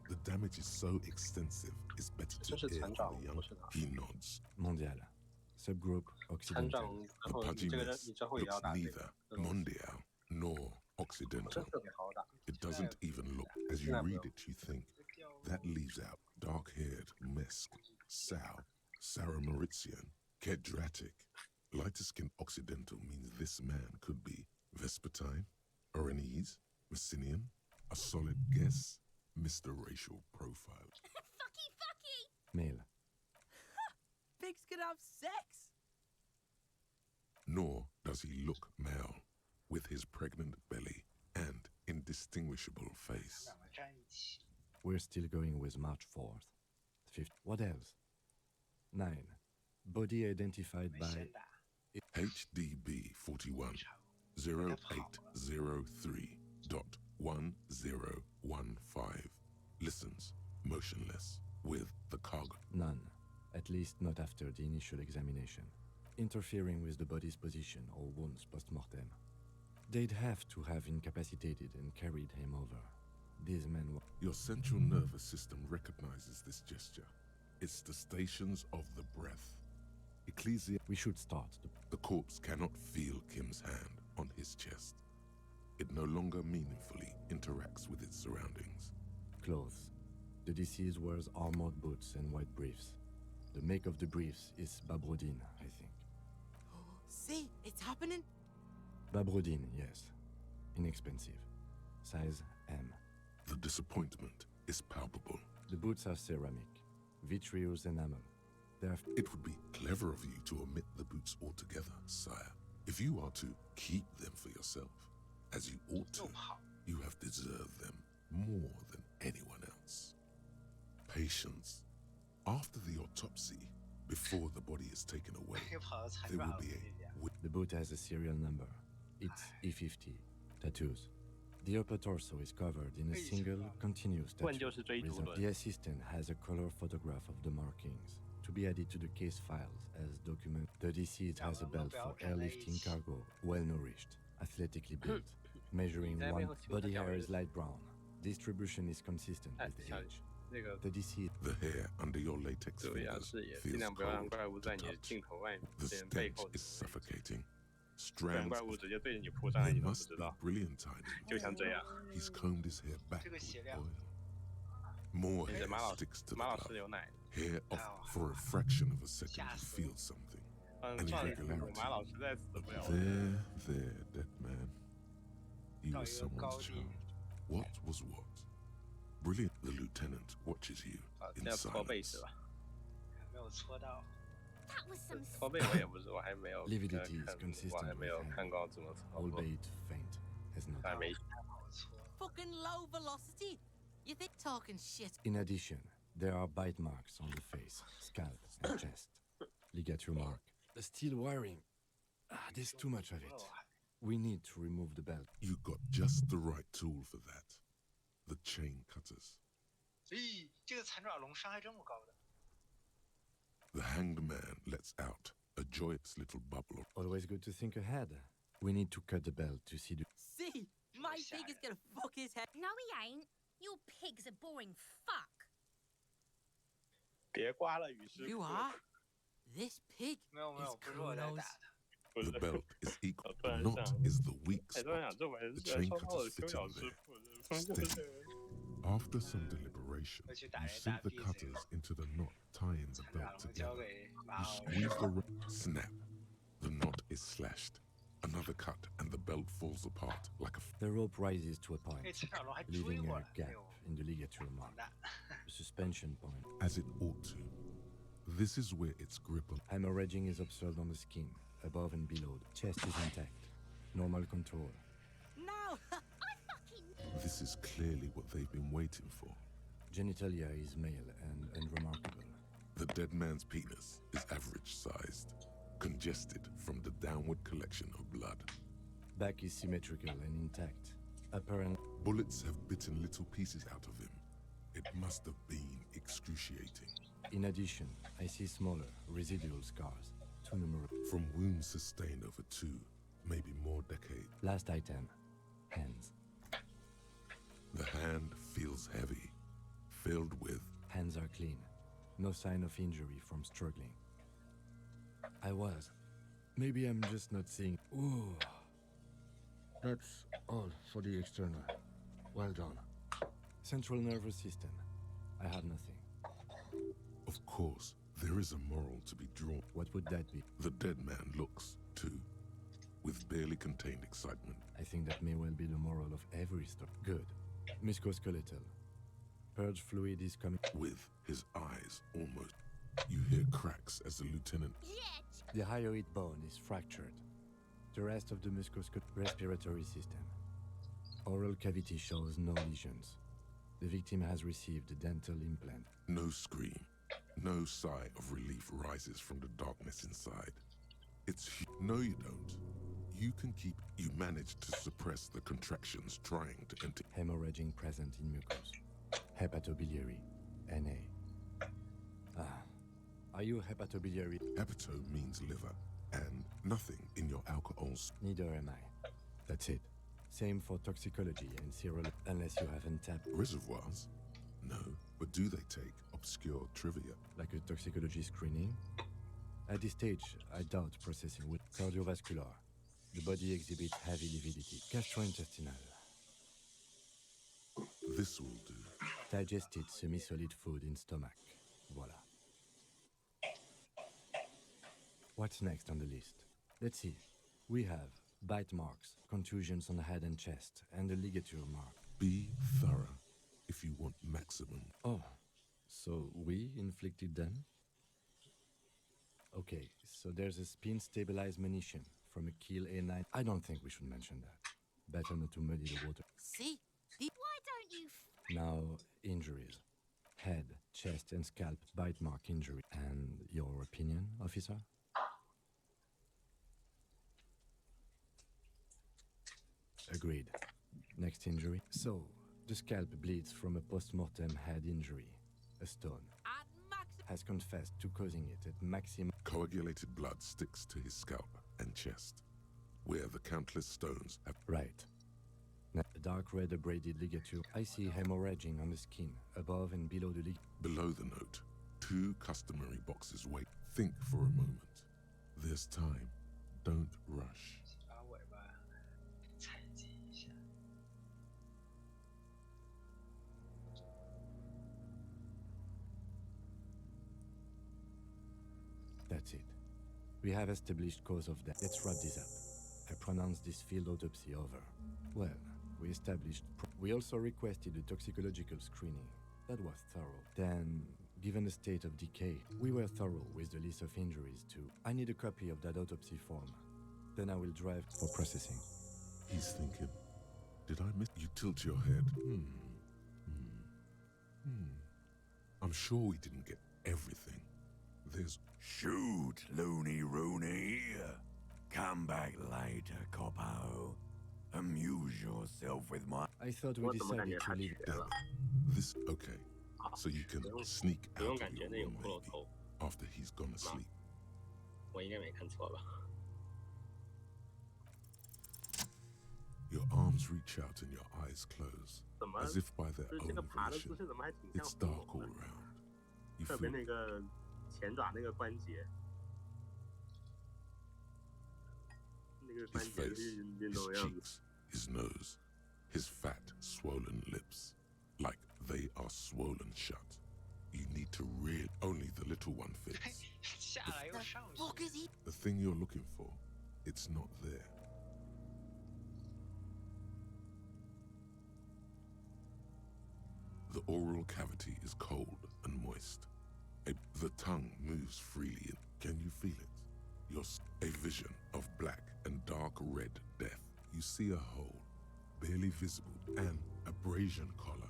The damage is so extensive, it's better to hear from the young. He nods. Mondial. Subgroup Occidental. The pudgy mess looks neither mondial nor occidental. It doesn't even look. As you read it, you think, that leaves out dark-haired Mesk, Sarah Mauritian, Kedratic. Lighter-skinned occidental means this man could be Vespertine, Oranese, Messinian, a solid guess, Mr. Racial Profile. Fucky! Male. Pigs can have sex! Nor does he look male, with his pregnant belly and indistinguishable face. We're still going with March 4th. 5th. What else? 9. Body identified by... HDB 41 0803.1015. Listens, motionless, with the cargo. None. At least not after the initial examination. Interfering with the body's position or wounds post-mortem. They'd have to have incapacitated and carried him over. These men were... Your central nervous system recognizes this gesture. It's the stations of the breath. We should start. The corpse cannot feel Kim's hand on his chest. It no longer meaningfully interacts with its surroundings. Clothes. The deceased wears armored boots and white briefs. The make of the briefs is Babrodine, I think. See, it's happening. Babrodine, yes. Inexpensive. Size M. The disappointment is palpable. The boots are ceramic. Vitreous enamel. It would be clever of you to omit the boots altogether, sire. If you are to keep them for yourself, as you ought to, you have deserved them more than anyone else. Patience. After the autopsy, before the body is taken away, there will be a... The boot has a serial number. It's E50. Tattoos. The upper torso is covered in a single, continuous tattoo. The assistant has a color photograph of the markings, to be added to the case files as document. The deceased has a belt for airlifting cargo, well-nourished, athletically built, measuring 1. Body hair is light brown. Distribution is consistent with age. The deceased... The hair under your latex fingers feels cold to touch. The stench is suffocating. strands. 怪物直接对着你扑上来，你 He 都不 must 知 be 道， brilliant timing. 就像这样。 He's combed his hair back 这个 with 血量， oil. More 而且 hair 马老 sticks to the 马老师 glove. 有奶， Hair off for a fraction of a second to feel something. 撞死 irregularity. 马老师再死不了。 There, dead man. You were someone's child. What was what? Brilliant. The lieutenant watches you 现 in 在搓背 silence. 是吧？没有搓到。That was some 搓背我也不是，我还没有 Lividity is 看， consistent 我还没有 with 看过怎么操 albeit 作， faint, has not. 还没。 Fucking low velocity. You think talking shit? In addition, there are bite marks on the face, scalp, and chest. Ligature mark. The steel wiring. There's too much of it. We need to remove the belt. You got just the right tool for that. The chain cutters. 所以这个残爪龙伤害这么高的。 The hanged man lets out a joyous little bubble. Always good to think ahead. We need to cut the belt to see the... See, my pig is gonna fuck his head. No, he ain't. Your pig's a boring fuck. 别刮了，雨师。 You are? This pig 没有没有， is 不是我在 Kuno's. 打的。 The belt is equal. The knot is the weak 哎，突然 spot. 想，这我还是 The 居然 chain 超到了 cutters 修 fit 脚 in 师 there. 傅，这 Steady. After some deliberation, you sink the cutters into the knot tying the 残爪 belt 龙交 together. 给 You 马老 squeeze the rope. Snap. The knot is slashed. Another cut and the belt falls apart like a... The rope rises to a point, 哎，残爪龙还追 leaving 过 a 来，哎 gap 呦， in the ligature 完 mark. 蛋！ The suspension point. As it ought to. This is where its grip on... Hemorrhaging is observed on the skin, above and below. Chest is intact. Normal control. No! This is clearly what they've been waiting for. Genitalia is male and unremarkable. The dead man's penis is average-sized, congested from the downward collection of blood. Back is symmetrical and intact. Apparent. Bullets have bitten little pieces out of him. It must have been excruciating. In addition, I see smaller, residual scars. Too numerous. From wounds sustained over 2, maybe more decades. Last item. Hands. The hand feels heavy, filled with... Hands are clean. No sign of injury from struggling. I was. Maybe I'm just not seeing... Ooh. That's all for the external. Well done. Central nervous system. I have nothing. Of course, there is a moral to be drawn. What would that be? The dead man looks, too, with barely contained excitement. I think that may well be the moral of every story. Good. Musculoskeletal. Purge fluid is coming. With his eyes almost... You hear cracks as the lieutenant... Yet. The hyoid bone is fractured. The rest of the respiratory system. Oral cavity shows no lesions. The victim has received a dental implant. No scream, no sigh of relief rises from the darkness inside. It's... No, you don't. You can keep... You manage to suppress the contractions trying to enter... Hemorrhaging present in mucus. Hepatobiliary. NA. Are you hepatobiliary? Hepato means liver, and nothing in your alcohols. Neither am I. That's it. Same for toxicology and serology, unless you have untapped... Reservoirs? No, but do they take obscure trivia? Like a toxicology screening? At this stage, I doubt processing with cardiovascular. The body exhibits heavy lividity. Gastrointestinal. This will do. Digested semi-solid food in stomach. Voila. What's next on the list? Let's see. We have bite marks, contusions on the head and chest, and a ligature mark. Be thorough if you want maximum. Oh, so we inflicted them? Okay, so there's a spin-stabilized munition from a Kiel A9. I don't think we should mention that. Better not to muddy the water. See? Why don't you... Now, injuries. Head, chest, and scalp bite mark injury. And your opinion, officer? Agreed. Next injury. So, the scalp bleeds from a post-mortem head injury. A stone. Has confessed to causing it at maximum. Coagulated blood sticks to his scalp and chest, where the countless stones have... Right. Now, a dark red abraded ligature. I see hemorrhaging on the skin, above and below the ligature. Below the note, 2 customary boxes wait. Think for a moment. There's time. Don't rush. That's it. We have established cause of death. Let's wrap this up. I pronounce this field autopsy over. Well, we established... We also requested a toxicological screening. That was thorough. Then, given the state of decay, we were thorough with the list of injuries too. I need a copy of that autopsy form. Then I will drive for processing. He's thinking, did I miss... You tilt your head. I'm sure we didn't get everything. There's... Shoot, Looney Rooney. Come back later, Coppo. Amuse yourself with my... I thought we decided to leave it. This... Okay. So you can sneak out of your room, maybe, after he's gone to sleep. 我应该没看错吧？ Your arms reach out and your eyes close, as if by their own volition. It's dark all around. You 特别 feel 那个前爪那个关节，那个 his 关节 face, 运 his 动的样子。 cheeks, his nose, his fat, swollen lips, like they are swollen shut. You need to really... Only the little one fits. 下来又上去。 The thing you're looking for, it's not there. The oral cavity is cold and moist. The tongue moves freely. Can you feel it? A vision of black and dark red death. You see a hole, barely visible, and abrasion color.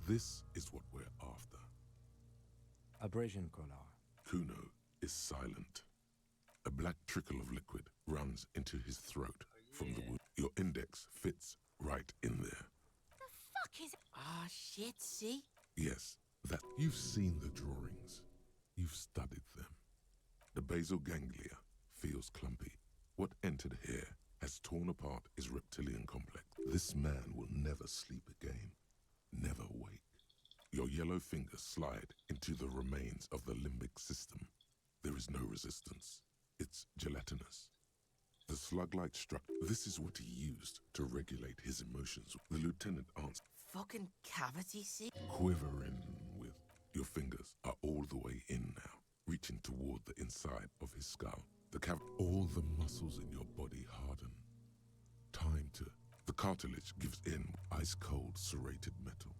This is what we're after. Abrasion color. Kuno is silent. A black trickle of liquid runs into his throat from the wound. Your index fits right in there. Fuck is it? Ah, shit, see? Yes, that you've seen the drawings. You've studied them. The basal ganglia feels clumpy. What entered here has torn apart his reptilian complex. This man will never sleep again. Never wake. Your yellow fingers slide into the remains of the limbic system. There is no resistance. It's gelatinous. The slug-like structure. This is what he used to regulate his emotions. The lieutenant answered. Fucking cavity, see? Quivering with. Your fingers are all the way in now, reaching toward the inside of his skull. All the muscles in your body harden. Time to. The cartilage gives in ice-cold serrated metal.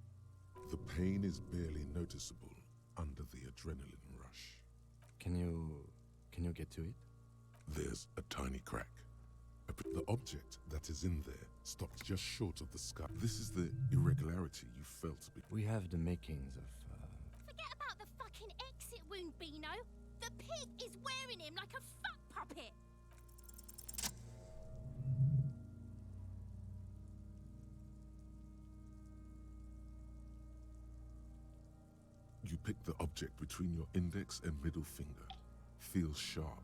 The pain is barely noticeable under the adrenaline rush. Can you get to it? There's a tiny crack. The object that is in there stops just short of the skull. This is the irregularity you felt. We have the makings of... Forget about the fucking exit wound, Beano. The pig is wearing him like a fuck puppet. You pick the object between your index and middle finger. Feels sharp,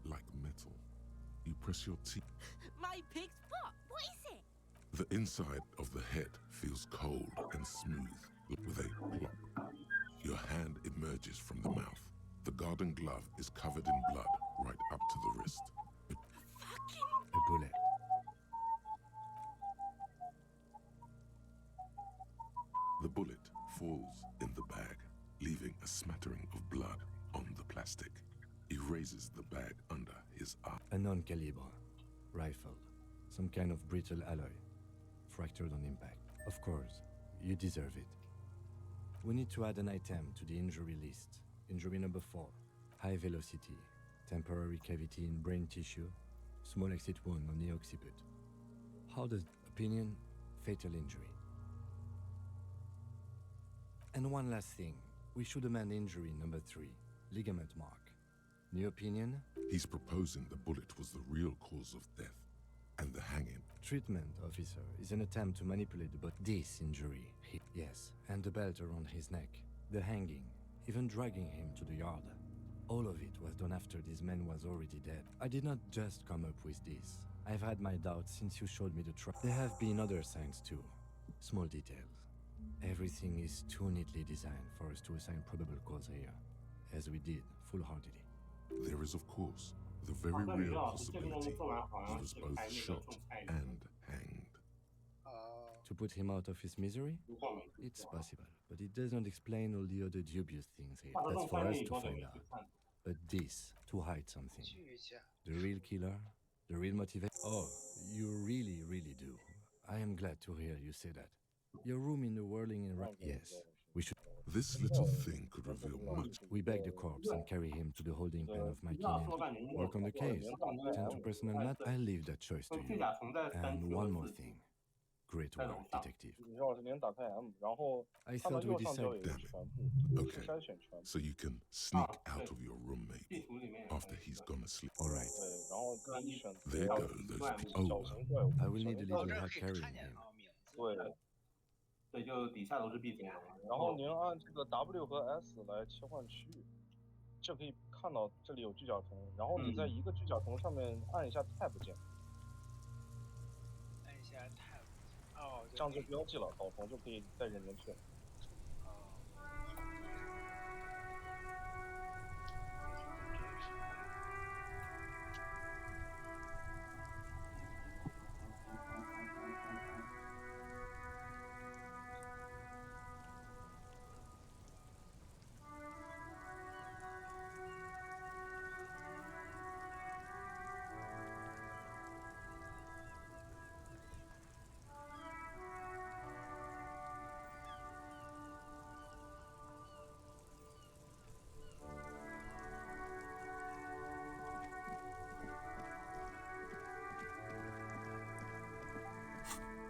like metal. You press your teeth. My pig's what? What is it? The inside of the head feels cold and smooth, with a plop. Your hand emerges from the mouth. The garden glove is covered in blood right up to the wrist. A bullet. The bullet falls in the bag, leaving a smattering of blood on the plastic. He raises the bag under his arm. A non-caliber rifle. Some kind of brittle alloy. Fractured on impact. Of course, you deserve it. We need to add an item to the injury list. Injury number 4. High velocity. Temporary cavity in brain tissue. Small exit wound on the occiput. How does... Opinion? Fatal injury. And one last thing. We should amend injury number 3. Ligament mark. New opinion? He's proposing the bullet was the real cause of death, and the hanging. Treatment, officer, is an attempt to manipulate the this injury. Yes, and the belt around his neck. The hanging, even dragging him to the yard. All of it was done after this man was already dead. I did not just come up with this. I've had my doubts since you showed me the truck. There have been other signs too. Small details. Everything is too neatly designed for us to assign probable cause here, as we did, full-heartedly. There is, of course, the very real possibility he was both shot and hanged. To put him out of his misery? It's possible, but it does not explain all the other dubious things here. That's for us to find out. but this to hide something. 巨匠。 The real killer, the real motivation. Oh, you really, really do. I am glad to hear you say that. Your room in the whirling in yes, we should. This little thing could reveal much. We bag the corpse and carry him to the holding pen of my keen. Work on the case. Tend to personal matter. I'll leave that choice to you. And one more thing. Great work, detective. I thought we decided. Damn it. Okay, so you can sneak out of your room maybe after he's gone to sleep. All right. There go those people. Oh, I will need a little help carrying him. 对，就底下都是闭嘴的。然后您按这个 W 和 S 来切换区域，就可以看到这里有锯脚藤，然后你在一个锯脚藤上面按一下 Tab 键，按一下 Tab， 哦，这样就标记了，导虫就可以带人进去了。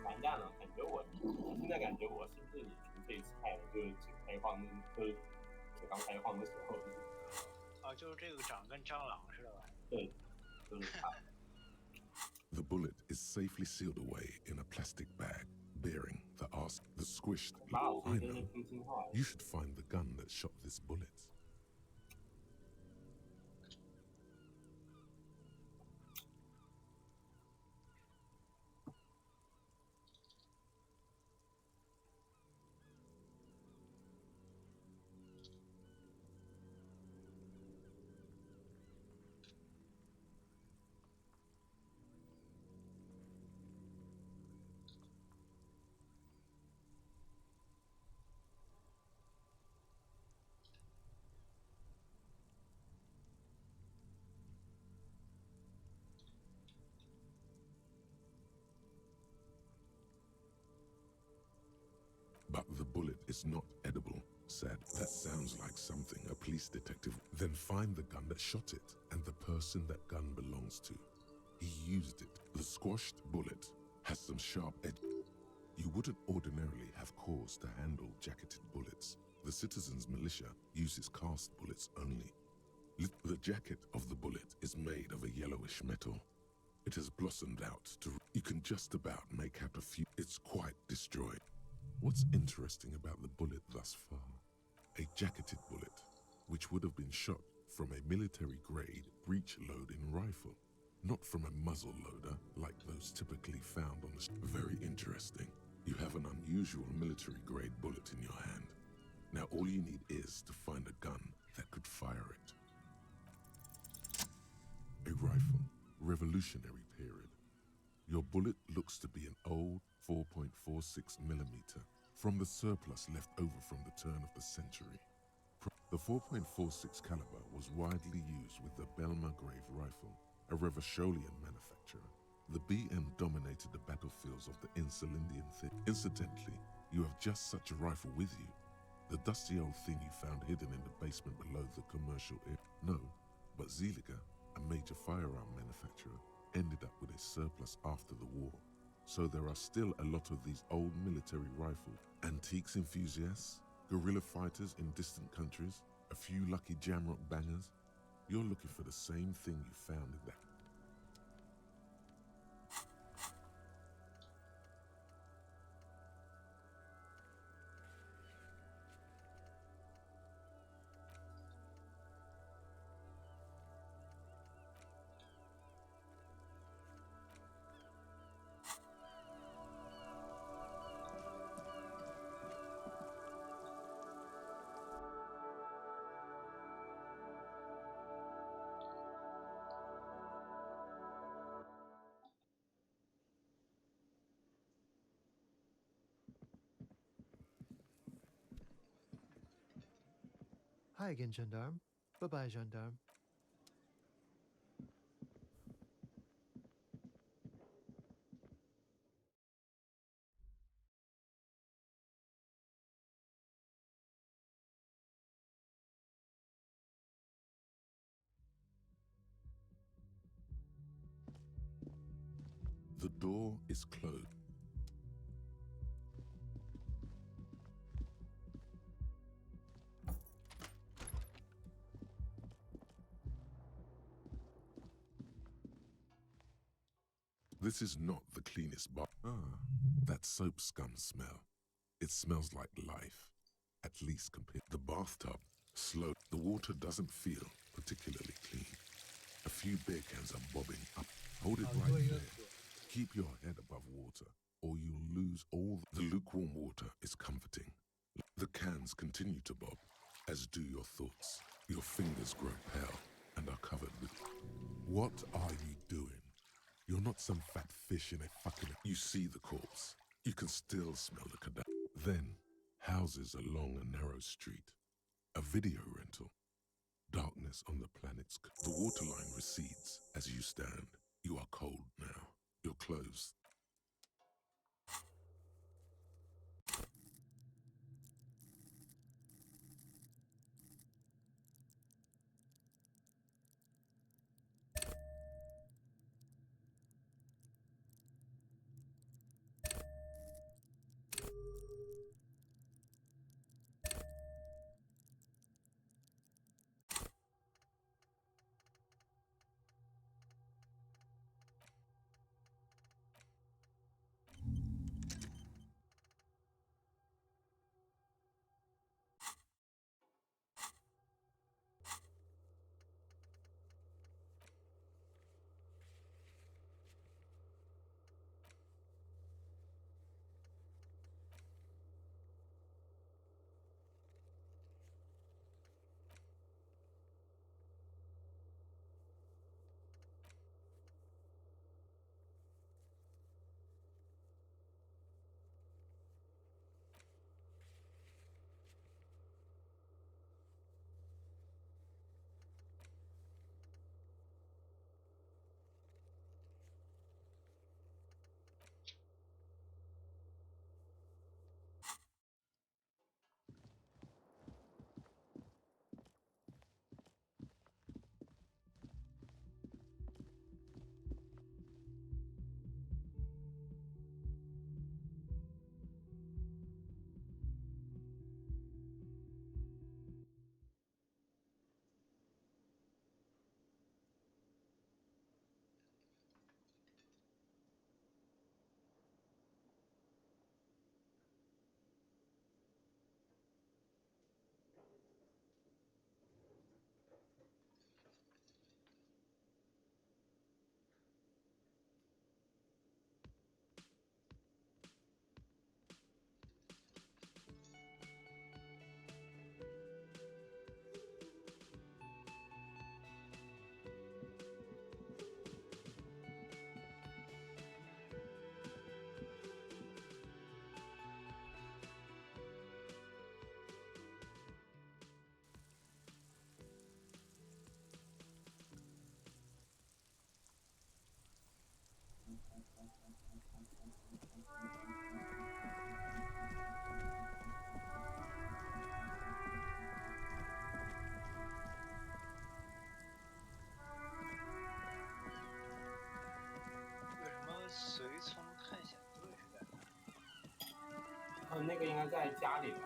玩家呢，感觉我现在感觉我是不是也从这一次开始就是开放，就是刚开放的时候。哦，就是这个长跟蟑螂似的吧？对，就是它。The bullet is safely sealed away in a plastic bag, bearing the squished. I know. You should find the gun that shot this bullet. But the bullet is not edible. Sad. That sounds like something a police detective. Then find the gun that shot it and the person that gun belongs to. He used it. The squashed bullet has some sharp edge. You wouldn't ordinarily have cause to handle jacketed bullets. The citizens' militia uses cast bullets only. The jacket of the bullet is made of a yellowish metal. It has blossomed out to... You can just about make out a few... It's quite destroyed. What's interesting about the bullet thus far? A jacketed bullet, which would have been shot from a military-grade breech-loading rifle, not from a muzzle loader like those typically found on the... Very interesting. You have an unusual military-grade bullet in your hand. Now all you need is to find a gun that could fire it. A rifle, Revolutionary period. Your bullet looks to be an old 4.46 millimeter from the surplus left over from the turn of the century. The 4.46 caliber was widely used with the Belmargrave rifle, a Revacholian manufacturer. The BM dominated the battlefields of the Insulindian Incidentally, you have just such a rifle with you. The dusty old thing you found hidden in the basement below the commercial area. No, but Zeliger, a major firearm manufacturer, ended up with a surplus after the war. So there are still a lot of these old military rifles. Antiques enthusiasts, guerrilla fighters in distant countries, a few lucky jamrock bangers. You're looking for the same thing you found in that. Hi again, Gendarme. Bye-bye, Gendarme. The door is closed. This is not the cleanest bar. That soap scum smell. It smells like life. At least compared to the bathtub. Slow. The water doesn't feel particularly clean. A few beer cans are bobbing up. Hold it right there. Keep your head above water, or you'll lose all. The lukewarm water is comforting. The cans continue to bob, as do your thoughts. Your fingers grow pale and are covered with. What are you doing? You're not some fat fish in a fucking... You see the corpse. You can still smell the cadaver. Then, houses along a narrow street. A video rental. Darkness on the planet's... The waterline recedes as you stand. You are cold now. Your clothes.随从探险队是在哪？那个应该在家里吧。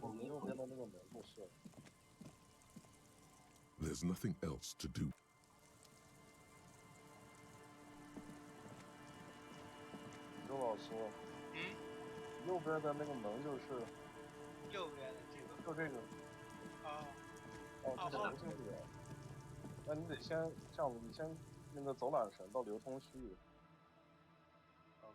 我们右边的那个门不是。There's nothing else to do. 周老师。右边的那个门就是。右边的这个。就这个。这是流进去的。那你得先这样子，你先那个走缆绳到流通区域。OK。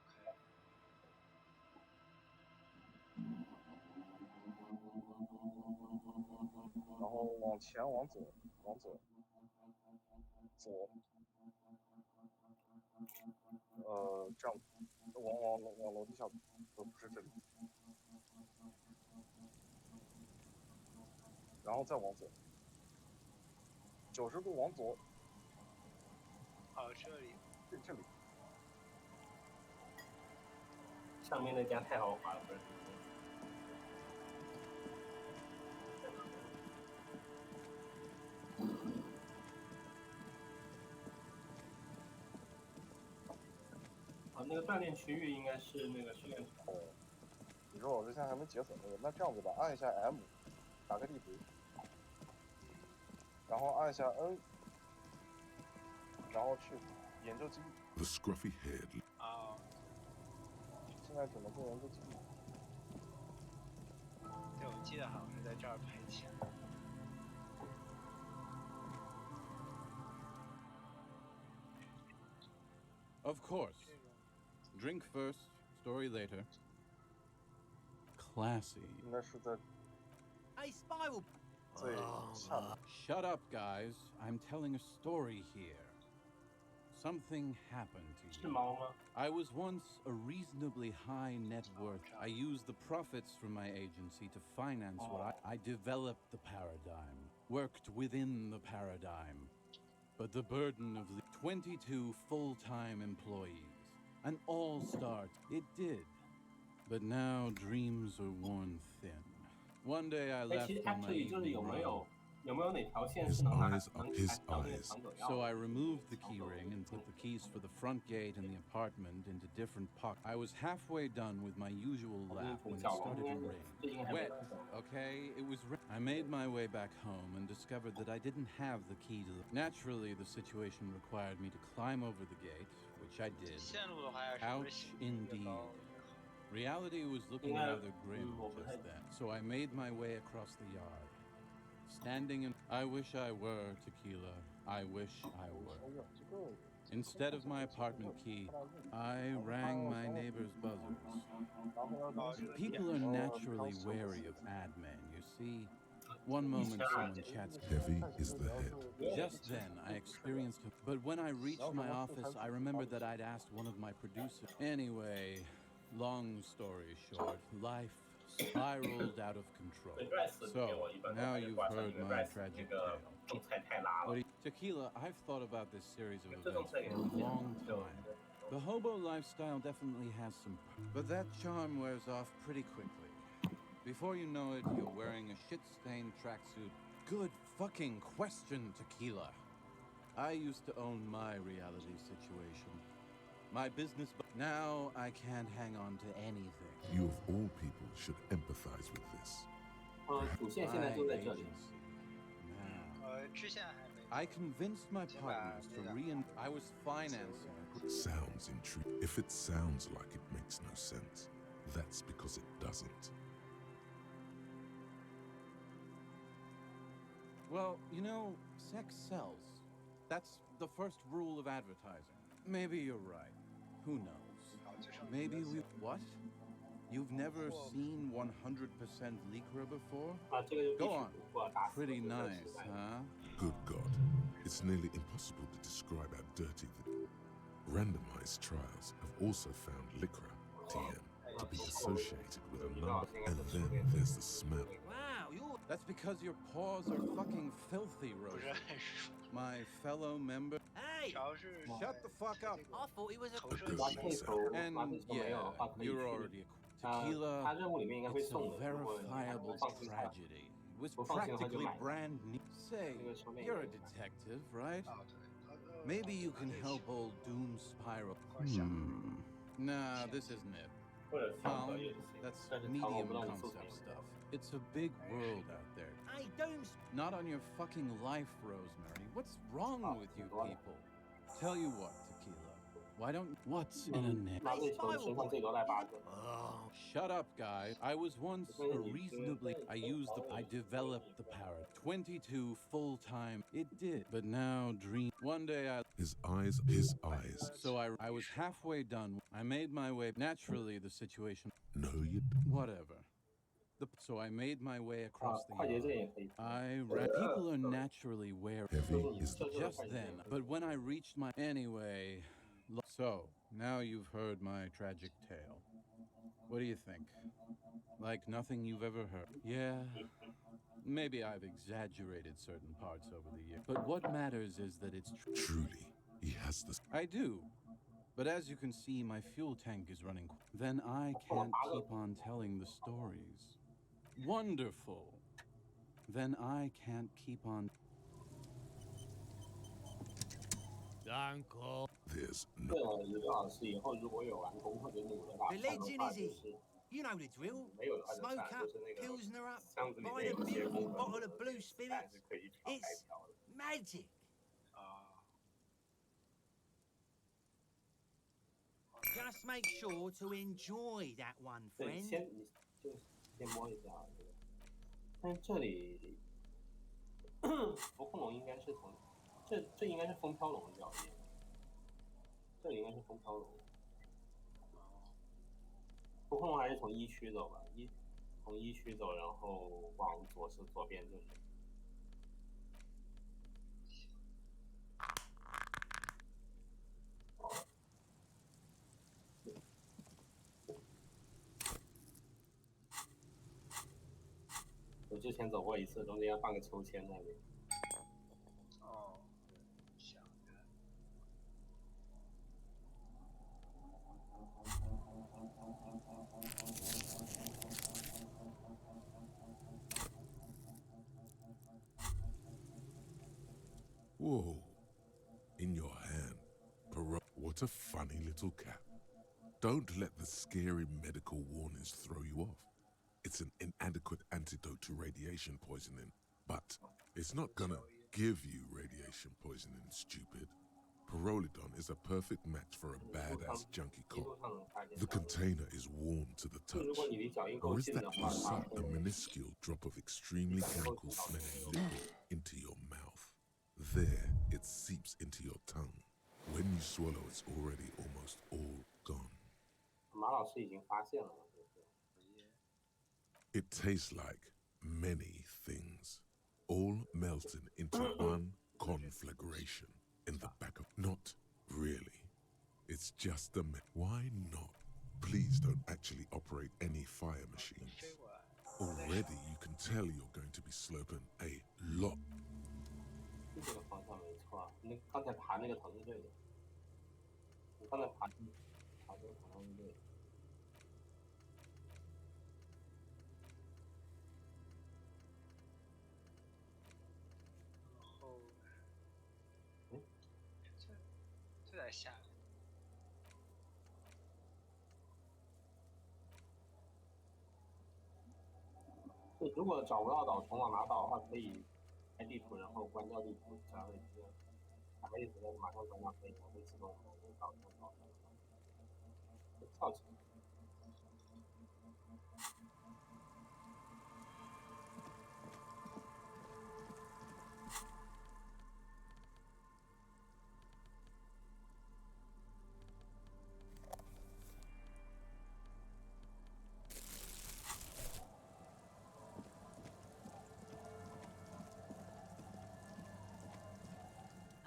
然后往前往左，左。这样，往楼梯下走，不是这里。然后再往左，90度往左。这里。这里。上面那家太豪华了，不是？那个锻炼区域应该是那个训练场。你说我这现在还没解锁那个，那这样子吧，按一下 M， 打开地图，然后按一下 N， 然后去研究基地。The scruffy haired. 现在怎么进研究基地？对，我记得好像是在这儿赔钱。Of course. Drink first, story later. Classy. Hey, Spiral. Shut up, guys. I'm telling a story here. Something happened to you. I was once a reasonably high net worth. I used the profits from my agency to finance what I developed the paradigm, worked within the paradigm. But the burden of the 22 full-time employees, an all-star, it did. But now dreams are worn thin. One day I left on my evening run. His eyes are his eyes. So I removed the key ring and put the keys for the front gate and the apartment into different pockets. I was halfway done with my usual lap when it started to rain. Wet, okay? It was rain. I made my way back home and discovered that I didn't have the key to the... Naturally, the situation required me to climb over the gate, which I did. Ouch, indeed. Reality was looking rather grim just then, so I made my way across the yard. Standing in... I wish I were Tequila. I wish I were. Instead of my apartment key, I rang my neighbor's buzzers. People are naturally wary of ad men, you see. One moment someone chats... Heavy is the head. Just then, I experienced... But when I reached my office, I remembered that I'd asked one of my producers... Anyway, long story short, life spiraled out of control. So, now you've heard my tragic tale. Tequila, I've thought about this series of events for a long time. The hobo lifestyle definitely has some... But that charm wears off pretty quickly. Before you know it, you're wearing a shit-stained tracksuit. Good fucking question, Tequila. I used to own my reality situation. My business, but now I can't hang on to anything. You of all people should empathize with this. I convinced my partners to I was financing. Sounds intriguing. If it sounds like it makes no sense, that's because it doesn't. Well, you know, sex sells. That's the first rule of advertising. Maybe you're right. Who knows? Maybe we... What? You've never seen 100% Lycra before? Go on. Pretty nice, huh? Good God. It's nearly impossible to describe how dirty the... Randomized trials have also found Lycra, TM, to be associated with a number. And then there's the smell. Wow, that's because your paws are fucking filthy, Rosie. My fellow member... Hey! Shut the fuck up! I thought he was a... And yeah, you're already... Tequila, it's a verifiable tragedy. It was practically brand new. Say, you're a detective, right? Maybe you can help old Doom Spiral. Nah, this isn't it. That's medium concept stuff. It's a big world out there. Hey, Doom's... Not on your fucking life, Rosemary. What's wrong with you people? Tell you what, Tequila. Why don't... What's in a net? Oh, shut up, guys. I was once a reasonably... I developed the power. 22 full-time. It did. But now dream... One day I... His eyes. So I was halfway done. I made my way... Naturally, the situation... No, you... Whatever. So I made my way across the yard. People are naturally wary. Heavy is just then. But when I reached my... Anyway... So, now you've heard my tragic tale. What do you think? Like nothing you've ever heard? Yeah, maybe I've exaggerated certain parts over the years. But what matters is that it's truly, he has this. I do. But as you can see, my fuel tank is running. Then I can't keep on telling the stories. Wonderful. Then I can't keep on... This dares not. 这1个小时以后，如果有完工或者努了把饭的话，就是 You know the drill. 没有的话就 Smoke 算 up, 就是那个 pilsner up, 箱子里 buy 面 a 有些 beautiful 工 bottle 的 of blue 还 spirits. 是可以调开 It's 调的。 magic. 啊， Just make sure to enjoy that one, 对， friend. 你就先摸一下这个，但是这里浮控龙应该是从这应该是风飘龙的表演，这里应该是风飘龙。浮控龙还是从1区走吧，从1区走，然后往左边就是。我之前走过一次，中间要放个抽签那里。哦，想着。Whoa. In your hand. What a funny little cap. Don't let the scary medical warnings throw you off. It's an inadequate antidote to radiation poisoning, but it's not gonna give you radiation poisoning, stupid. Pyrrolidon is a perfect match for a badass junkie cop. The container is warm to the touch. Or is that you suck a minuscule drop of extremely chemical-smelling liquid into your mouth? There, it seeps into your tongue. When you swallow, it's already almost all gone. 马老师已经发现了。 It tastes like many things, all melting into one conflagration in the back of... Not really. It's just a... Why not? Please don't actually operate any fire machines. Already you can tell you're going to be sloping a lot. 这个方向没错，你刚才爬那个藤是对的。你刚才爬这个藤是对的。 就在下面。对，如果找不到岛，从往哪导的话，可以开地图，然后关掉地图，这样会直接打开地图再马上关掉，可以会自动导跳起来。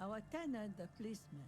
Our Canada policeman.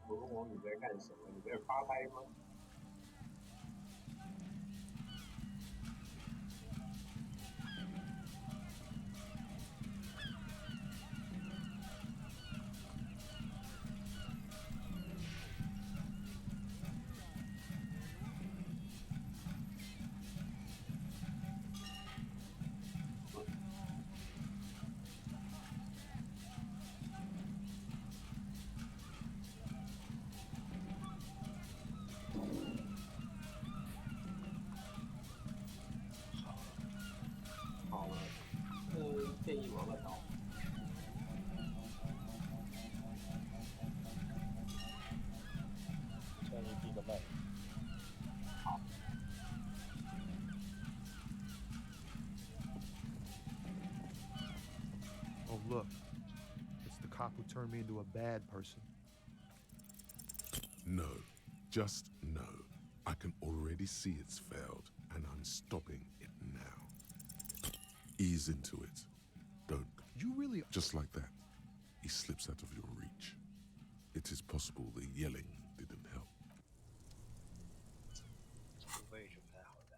我问我你在干什么？你在发呆吗？ look. It's the cop who turned me into a bad person. No, just no. I can already see it's failed, and I'm stopping it now. Ease into it. Don't. You really... Just like that. He slips out of your reach. It is possible the yelling didn't help. 位置不太好的。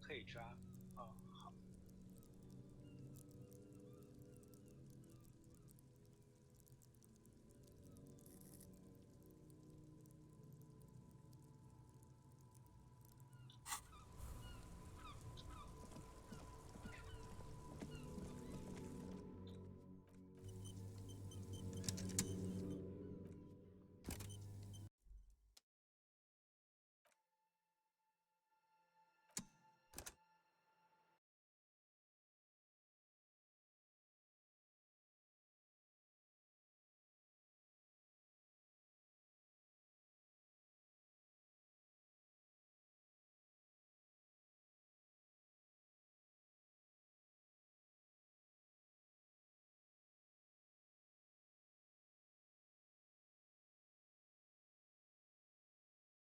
可以抓。